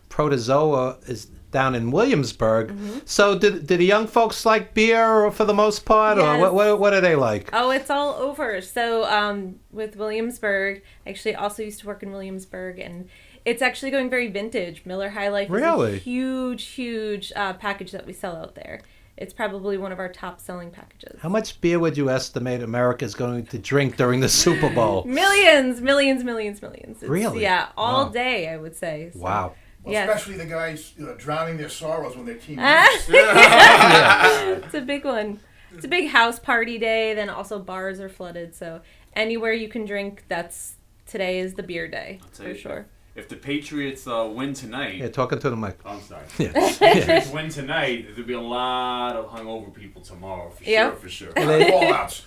[SPEAKER 1] Protozoa is down in Williamsburg.
[SPEAKER 7] Mm-hmm.
[SPEAKER 1] So did the young folks like beer for the most part,
[SPEAKER 7] Yes.
[SPEAKER 1] or what are they like?
[SPEAKER 7] Oh, it's all over. So with Williamsburg, I actually also used to work in Williamsburg, and it's actually going very vintage. Miller High Life is
[SPEAKER 1] Really?
[SPEAKER 7] a huge package that we sell out there. It's probably one of our top selling packages.
[SPEAKER 1] How much beer would you estimate America is going to drink during the Super Bowl?
[SPEAKER 7] Millions. It's,
[SPEAKER 1] Really?
[SPEAKER 7] Yeah, all
[SPEAKER 1] Wow.
[SPEAKER 7] day, I would say. So,
[SPEAKER 1] Wow.
[SPEAKER 4] Well,
[SPEAKER 7] yes.
[SPEAKER 4] especially the guys drowning their sorrows when their team
[SPEAKER 7] It's a big one. It's a big house party day. Then also bars are flooded. So anywhere you can drink, today is the beer day
[SPEAKER 2] I'll tell
[SPEAKER 7] for
[SPEAKER 2] you,
[SPEAKER 7] sure.
[SPEAKER 2] If the Patriots win tonight,
[SPEAKER 1] Yeah, talking to the mic.
[SPEAKER 2] I'm sorry.
[SPEAKER 1] Yeah.
[SPEAKER 2] Patriots win tonight, there'll be a lot of hungover people tomorrow,
[SPEAKER 7] Yep.
[SPEAKER 2] for sure.
[SPEAKER 4] fallouts.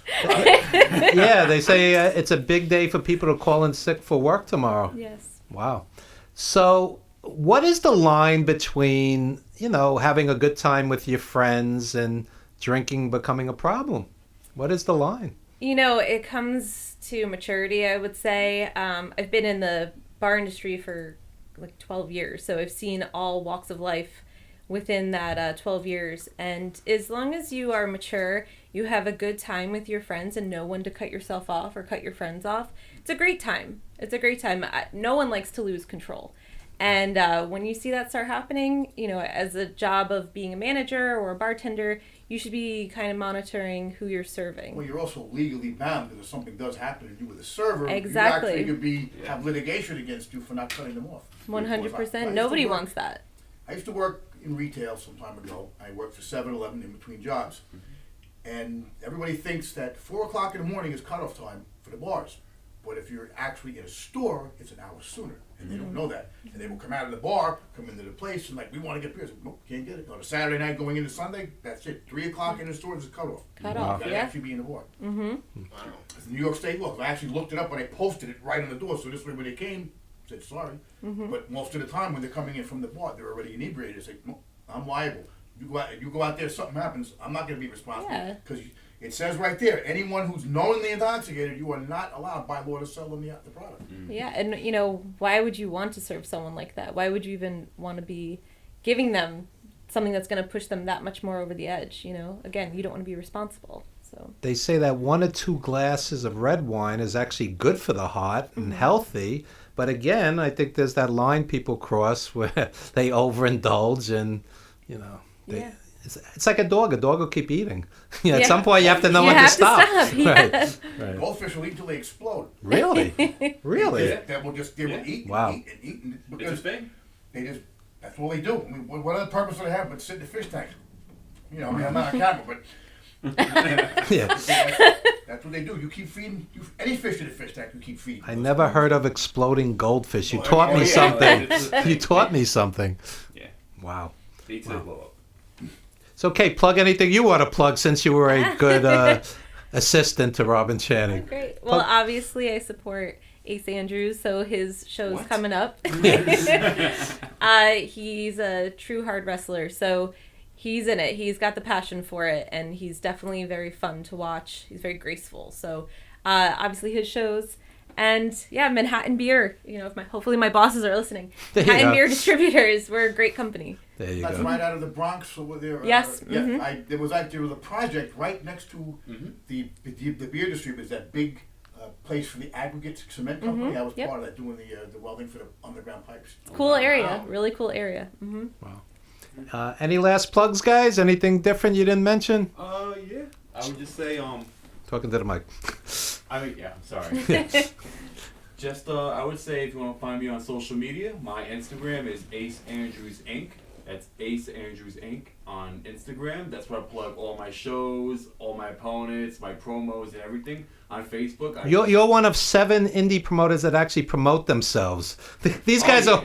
[SPEAKER 1] Yeah, they say it's a big day for people to call in sick for work tomorrow.
[SPEAKER 7] Yes.
[SPEAKER 1] Wow. So, what is the line between, having a good time with your friends and drinking becoming a problem? What is the line?
[SPEAKER 7] It comes to maturity, I would say. I've been in the bar industry for like 12 years, so I've seen all walks of life within that 12 years. And as long as you are mature, you have a good time with your friends and know when to cut yourself off or cut your friends off, it's a great time. No one likes to lose control. And when you see that start happening, as a job of being a manager or a bartender, you should be kind of monitoring who you're serving.
[SPEAKER 4] Well, you're also legally bound because if something does happen to you with a server,
[SPEAKER 7] Exactly.
[SPEAKER 4] you actually could have litigation against you for not cutting them off.
[SPEAKER 7] 100%. Nobody wants that.
[SPEAKER 4] I used to work in retail some time ago. I worked for 7-Eleven in between jobs. And everybody thinks that 4 o'clock in the morning is cutoff time for the bars. But if you're actually in a store, it's an hour sooner. And they don't know that. And they will come out of the bar, come into the place, and like, we want to get beers. Nope, can't get it. On a Saturday night going into Sunday, that's it. 3 o'clock in the stores is cutoff.
[SPEAKER 7] Cut off,
[SPEAKER 4] You gotta
[SPEAKER 7] yeah.
[SPEAKER 4] actually be in the bar.
[SPEAKER 7] Mm-hmm.
[SPEAKER 4] It's the New York State law. I actually looked it up and I posted it right on the door. So this way when they came, said sorry.
[SPEAKER 7] Mm-hmm.
[SPEAKER 4] But most of the time when they're coming in from the bar, they're already inebriated. They say, no, I'm liable. You go out there, something happens, I'm not going to be responsible.
[SPEAKER 7] Yeah.
[SPEAKER 4] Because it says right there, anyone who's knowingly intoxicated, you are not allowed by law to sell them the product.
[SPEAKER 7] Yeah, and why would you want to serve someone like that? Why would you even want to be giving them something that's going to push them that much more over the edge? Again, you don't want to be responsible. So
[SPEAKER 1] They say that 1 or 2 glasses of red wine is actually good for the heart and healthy. But again, I think there's that line people cross where they overindulge and,
[SPEAKER 7] yeah.
[SPEAKER 1] It's like a dog. A dog will keep eating. At
[SPEAKER 7] Yeah.
[SPEAKER 1] some point, you have to know
[SPEAKER 7] You
[SPEAKER 1] when
[SPEAKER 7] have
[SPEAKER 1] to stop.
[SPEAKER 7] Yeah.
[SPEAKER 1] Right.
[SPEAKER 4] Goldfish will eat till they explode.
[SPEAKER 1] Really? Really?
[SPEAKER 4] They will eat
[SPEAKER 1] Wow.
[SPEAKER 4] and eat. And
[SPEAKER 2] It's
[SPEAKER 4] because
[SPEAKER 2] a thing.
[SPEAKER 4] that's all they do. I mean, what other purpose do they have but sit in the fish tank? I'm not on camera, but
[SPEAKER 1] Yeah.
[SPEAKER 4] that's what they do. You keep feeding any fish in the fish tank. You keep feeding.
[SPEAKER 1] I never heard of exploding goldfish. You
[SPEAKER 4] Oh,
[SPEAKER 1] taught me
[SPEAKER 4] yeah.
[SPEAKER 1] something. You taught me something.
[SPEAKER 2] Yeah.
[SPEAKER 1] Wow.
[SPEAKER 2] They eat till they blow up.
[SPEAKER 1] So, Kate, plug anything you want to plug since you were a good assistant to Robin Channing.
[SPEAKER 7] Great. Well, obviously, I support Ace Andrews, so his show's
[SPEAKER 2] What?
[SPEAKER 7] coming up. He's a true hard wrestler, so he's in it. He's got the passion for it, and he's definitely very fun to watch. He's very graceful. So, obviously, his shows. And yeah, Manhattan Beer. Hopefully my bosses are listening.
[SPEAKER 1] There you
[SPEAKER 7] Manhattan
[SPEAKER 1] go.
[SPEAKER 7] Beer Distributors. We're a great company.
[SPEAKER 1] There you
[SPEAKER 4] That's
[SPEAKER 1] go.
[SPEAKER 4] right out of the Bronx over there.
[SPEAKER 7] Yes,
[SPEAKER 4] Yeah,
[SPEAKER 7] mhm.
[SPEAKER 4] there was a project right next to the beer distributors, that big place for the aggregate cement company. I was
[SPEAKER 7] Yep.
[SPEAKER 4] part of that, doing the welding for the underground pipes.
[SPEAKER 7] Cool area. Really cool area. Hmm.
[SPEAKER 1] Any last plugs, guys? Anything different you didn't mention?
[SPEAKER 2] Yeah. I would just say,
[SPEAKER 1] Talking to the mic.
[SPEAKER 2] I'm sorry. Just, I would say if you want to find me on social media, my Instagram is Ace Andrews Inc. That's Ace Andrews Inc. on Instagram. That's where I plug all my shows, all my opponents, my promos, and everything. On Facebook,
[SPEAKER 1] You're one of 7 indie promoters that actually promote themselves. These guys are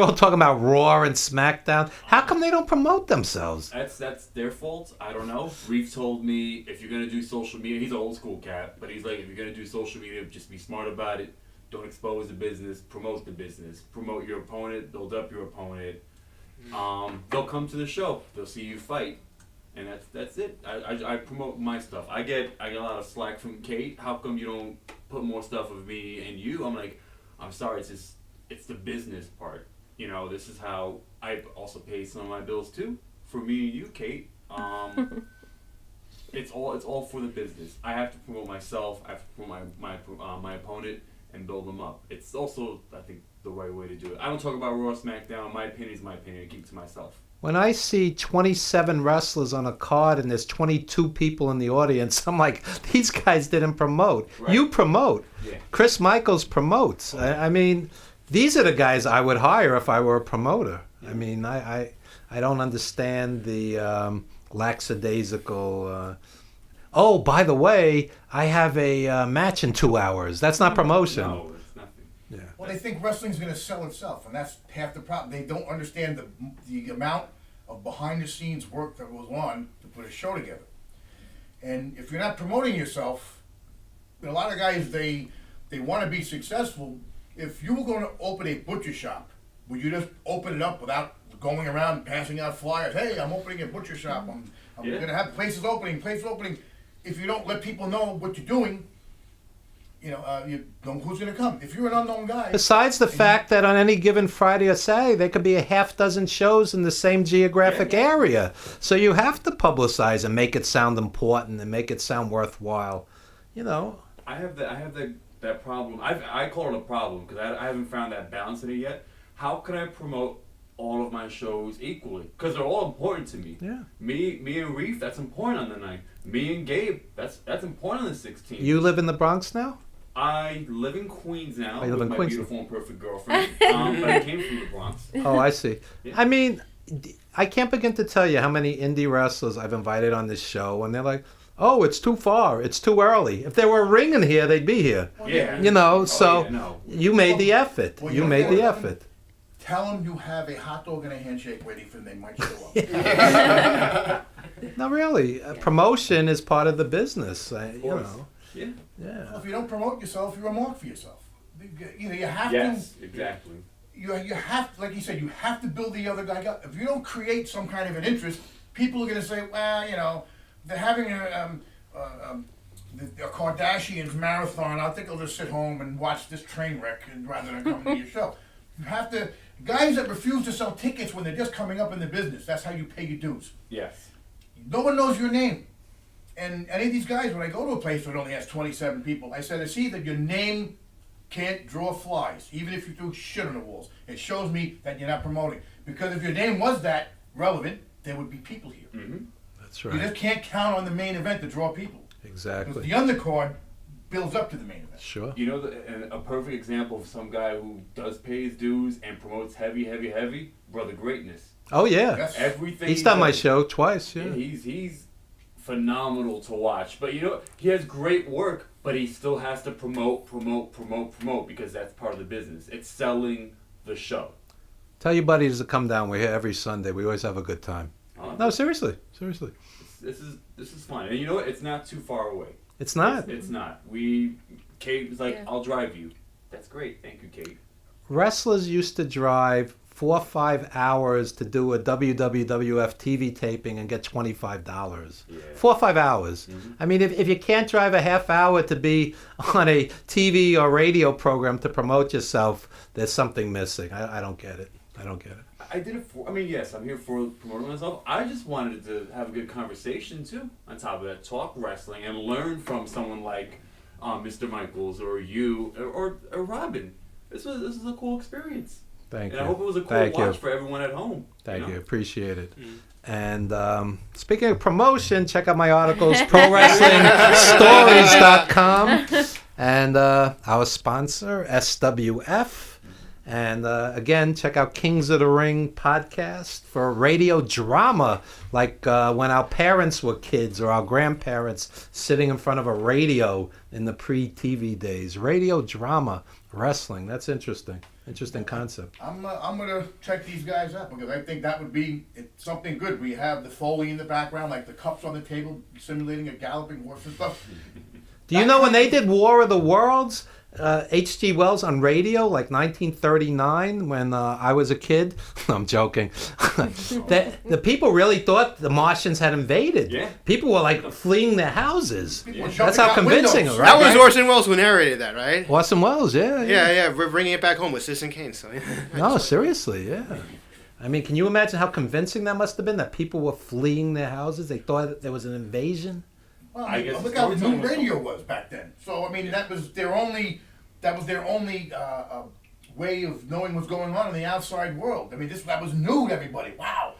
[SPEAKER 1] all talking about Raw and SmackDown. How come they don't promote themselves?
[SPEAKER 2] That's their fault. I don't know. Reef told me if you're gonna do social media, he's an old school cat, but he's like, if you're gonna do social media, just be smart about it. Don't expose the business. Promote the business. Promote your opponent. Build up your opponent. They'll come to the show. They'll see you fight. And that's it. I promote my stuff. I get a lot of slack from Kate. How come you don't put more stuff of me and you? I'm like, I'm sorry. It's the business part. You know, this is how I also pay some of my bills too. For me and you, Kate. It's all for the business. I have to promote myself. I have to promote my opponent and build them up. It's also, I think, the right way to do it. I don't talk about Raw, SmackDown. My opinion is my opinion. I keep it to myself.
[SPEAKER 1] When I see 27 wrestlers on a card and there's 22 people in the audience, I'm like, these guys didn't promote. Right. You promote. Yeah. Chris Michaels promotes. I mean, these are the guys I would hire if I were a promoter. Yeah. I mean, I don't understand the lackadaisical... oh, by the way, I have a match in 2 hours. That's not promotion.
[SPEAKER 2] No, it's nothing.
[SPEAKER 1] Yeah.
[SPEAKER 4] Well, they think wrestling's going to sell itself, and that's half the problem. They don't understand the amount of behind-the-scenes work that goes on to put a show together. And if you're not promoting yourself, a lot of guys, they want to be successful. If you were going to open a butcher shop, would you just open it up without going around and passing out flyers? Hey, I'm opening a butcher shop. I'm going to have places opening. If you don't let people know what you're doing, you know who's going to come. If you're an unknown guy. Besides
[SPEAKER 1] the fact that on any given Friday or Saturday, there could be a half dozen shows in the same geographic area. So you have to publicize and make it sound important and make it sound worthwhile. You know.
[SPEAKER 2] I have that problem. I call it a problem because I haven't found that balance in it yet. How can I promote all of my shows equally? Because they're all important to me.
[SPEAKER 1] Yeah.
[SPEAKER 2] Me and Reef, that's important on the 9th. Me and Gabe, that's important on the 16th.
[SPEAKER 1] You live in the Bronx now?
[SPEAKER 2] I live in Queens now
[SPEAKER 1] with
[SPEAKER 2] my beautiful and perfect girlfriend, but I came from the Bronx.
[SPEAKER 1] Oh, I see. Yeah. I mean, I can't begin to tell you how many indie wrestlers I've invited on this show, and they're like, oh, it's too far, it's too early. If there were a ring in here, they'd be here.
[SPEAKER 2] Yeah.
[SPEAKER 1] You know, you made the effort. You made the effort.
[SPEAKER 4] Tell them you have a hot dog and a handshake ready for them. They might show up.
[SPEAKER 1] No, really. Promotion is part of the business. You know.
[SPEAKER 2] Yeah.
[SPEAKER 4] Well, if you don't promote yourself, you're a mark for yourself. You have to.
[SPEAKER 2] Yes, exactly.
[SPEAKER 4] You have, like you said, you have to build the other guy up. If you don't create some kind of an interest, people are going to say, well, you know, they're having a Kardashians marathon. I think I'll just sit home and watch this train wreck rather than come to your show. You have to. Guys that refuse to sell tickets when they're just coming up in the business, that's how you pay your dues.
[SPEAKER 2] Yes.
[SPEAKER 4] No one knows your name. And any of these guys, when I go to a place where it only has 27 people, I said, I see that your name can't draw flies, even if you threw shit on the walls. It shows me that you're not promoting. Because if your name was that relevant, there would be people here.
[SPEAKER 2] Mm-hmm.
[SPEAKER 1] That's right.
[SPEAKER 4] You just can't count on the main event to draw people.
[SPEAKER 1] Exactly.
[SPEAKER 4] The undercard builds up to the main event.
[SPEAKER 1] Sure.
[SPEAKER 2] You know, a perfect example of some guy who does pay his dues and promotes heavy, Brother Greatness.
[SPEAKER 1] Oh, yeah.
[SPEAKER 4] Yes.
[SPEAKER 2] Everything
[SPEAKER 1] he's done my show twice, yeah.
[SPEAKER 2] He's phenomenal to watch. But, you know, he has great work, but he still has to promote because that's part of the business. It's selling the show.
[SPEAKER 1] Tell your buddies to come down. We're here every Sunday. We always have a good time. No, seriously.
[SPEAKER 2] This is fun. And you know what? It's not too far away.
[SPEAKER 1] It's not.
[SPEAKER 2] It's not. Kate was like, I'll drive you. That's great. Thank you, Kate.
[SPEAKER 1] Wrestlers used to drive 4 or 5 hours to do a WWF TV taping and get $25.
[SPEAKER 2] Yeah.
[SPEAKER 1] 4 or 5 hours.
[SPEAKER 2] Mm-hmm.
[SPEAKER 1] I mean, if you can't drive a half hour to be on a TV or radio program to promote yourself, there's something missing. I don't get it.
[SPEAKER 2] I did it for, yes, I'm here for promoting myself. I just wanted to have a good conversation, too. On top of that, talk wrestling and learn from someone like Mr. Michaels or you or Robin. This was a cool experience.
[SPEAKER 1] Thank you.
[SPEAKER 2] And I hope it was a cool watch for everyone at home.
[SPEAKER 1] Thank you. Appreciate it. Mm. And speaking of promotion, check out my articles, ProWrestlingStories.com. And our sponsor, SWF. And again, check out Kings of the Ring podcast for radio drama, like when our parents were kids or our grandparents sitting in front of a radio in the pre-TV days. Radio drama, wrestling. That's interesting. Interesting concept.
[SPEAKER 4] I'm gonna check these guys out because I think that would be something good. We have the Foley in the background, like the cups on the table, simulating a galloping horse and stuff.
[SPEAKER 1] Do you know when they did War of the Worlds? H.G. Wells on radio, like 1939, when I was a kid. I'm joking. The people really thought the Martians had invaded.
[SPEAKER 2] Yeah.
[SPEAKER 1] People were like fleeing their houses.
[SPEAKER 4] People
[SPEAKER 1] That's
[SPEAKER 4] jumping
[SPEAKER 1] how
[SPEAKER 4] out
[SPEAKER 1] convincing
[SPEAKER 4] windows.
[SPEAKER 1] it, right?
[SPEAKER 5] That was Orson Welles who narrated that, right?
[SPEAKER 1] Orson Welles, yeah.
[SPEAKER 5] Yeah, we're bringing it back home with Citizen Kane. So
[SPEAKER 1] No, seriously, yeah. I mean, can you imagine how convincing that must have been? That people were fleeing their houses. They thought there was an invasion.
[SPEAKER 4] Well,
[SPEAKER 2] I guess
[SPEAKER 4] look how new
[SPEAKER 2] storytelling was
[SPEAKER 4] radio was back then. So I mean, that was their only way of knowing what's going on in the outside world. I mean, that was new to everybody. Wow,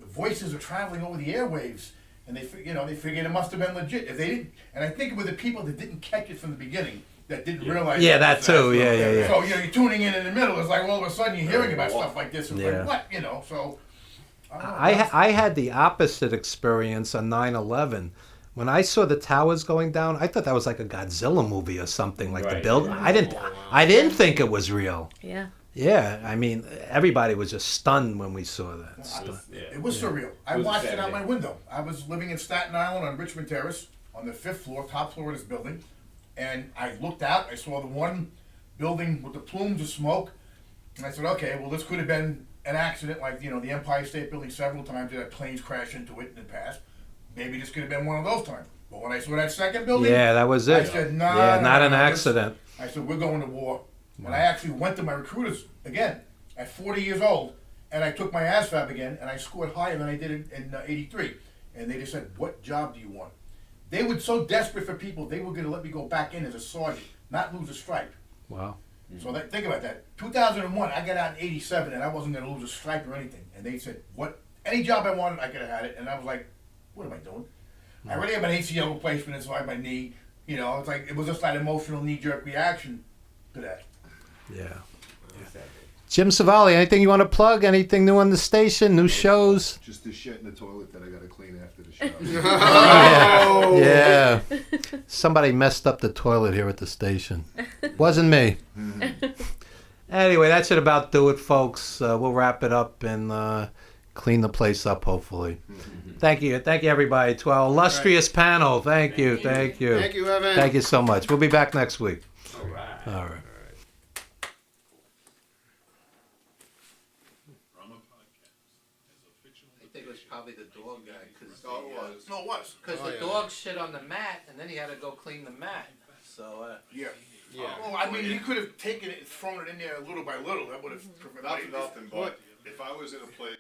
[SPEAKER 4] voices are traveling over the airwaves, and they figured it must have been legit. If they didn't, and I think it was the people that didn't catch it from the beginning that didn't realize.
[SPEAKER 1] Yeah, that too. Yeah.
[SPEAKER 4] So you're tuning in the middle. It's like all of a sudden you're hearing about stuff like this. It's
[SPEAKER 1] Yeah.
[SPEAKER 4] like what, So
[SPEAKER 1] I had the opposite experience on 9/11. When I saw the towers going down, I thought that was like a Godzilla movie or something. Like the
[SPEAKER 2] Right.
[SPEAKER 1] build, I didn't think it was real.
[SPEAKER 7] Yeah.
[SPEAKER 1] Yeah, I mean, everybody was just stunned when we saw that.
[SPEAKER 4] It was surreal. I
[SPEAKER 2] It was a
[SPEAKER 4] watched it
[SPEAKER 2] sad
[SPEAKER 4] out
[SPEAKER 2] day.
[SPEAKER 4] my window. I was living in Staten Island on Richmond Terrace on the 5th floor, top floor of this building. And I looked out, I saw the one building with the plumes of smoke. And I said, okay, well, this could have been an accident like, the Empire State Building several times. They had planes crash into it in the past. Maybe this could have been one of those times. But when I saw that second building,
[SPEAKER 1] Yeah, that was
[SPEAKER 4] I
[SPEAKER 1] it.
[SPEAKER 4] said,
[SPEAKER 1] Yeah, not an
[SPEAKER 4] this-
[SPEAKER 1] accident.
[SPEAKER 4] I said, we're going to war. And I actually went to my recruiters again at 40 years old, and I took my ASVAB again, and I scored higher than I did in 83. And they just said, what job do you want? They were so desperate for people, they were going to let me go back in as a sergeant, not lose a stripe.
[SPEAKER 1] Wow.
[SPEAKER 4] So think about that. 2001, I got out in 87, and I wasn't going to lose a stripe or anything. And they said, any job I wanted, I could have had it. And I was like, what am I doing? I already have an ACL replacement inside my knee. It's like, it was just that emotional knee-jerk reaction to that.
[SPEAKER 1] Yeah. Jim Savali, anything you want to plug? Anything new on the station? New shows?
[SPEAKER 8] Just the shit in the toilet that I gotta clean after the show.
[SPEAKER 1] Yeah. Somebody messed up the toilet here at the station. Wasn't me. Anyway, that should about do it, folks. We'll wrap it up and clean the place up, hopefully. Thank you, everybody, to our illustrious panel. Thank you.
[SPEAKER 5] Thank you, Evan.
[SPEAKER 1] Thank you so much. We'll be back next week. All right.
[SPEAKER 9] I think it was probably the dog guy, because
[SPEAKER 4] No, it was.
[SPEAKER 9] the dog shit on the mat, and then he had to go clean the mat. So,
[SPEAKER 4] Yeah. Well, I mean, you could have taken it and thrown it in there little by little. That would have
[SPEAKER 8] Not for nothing, but if I was in a place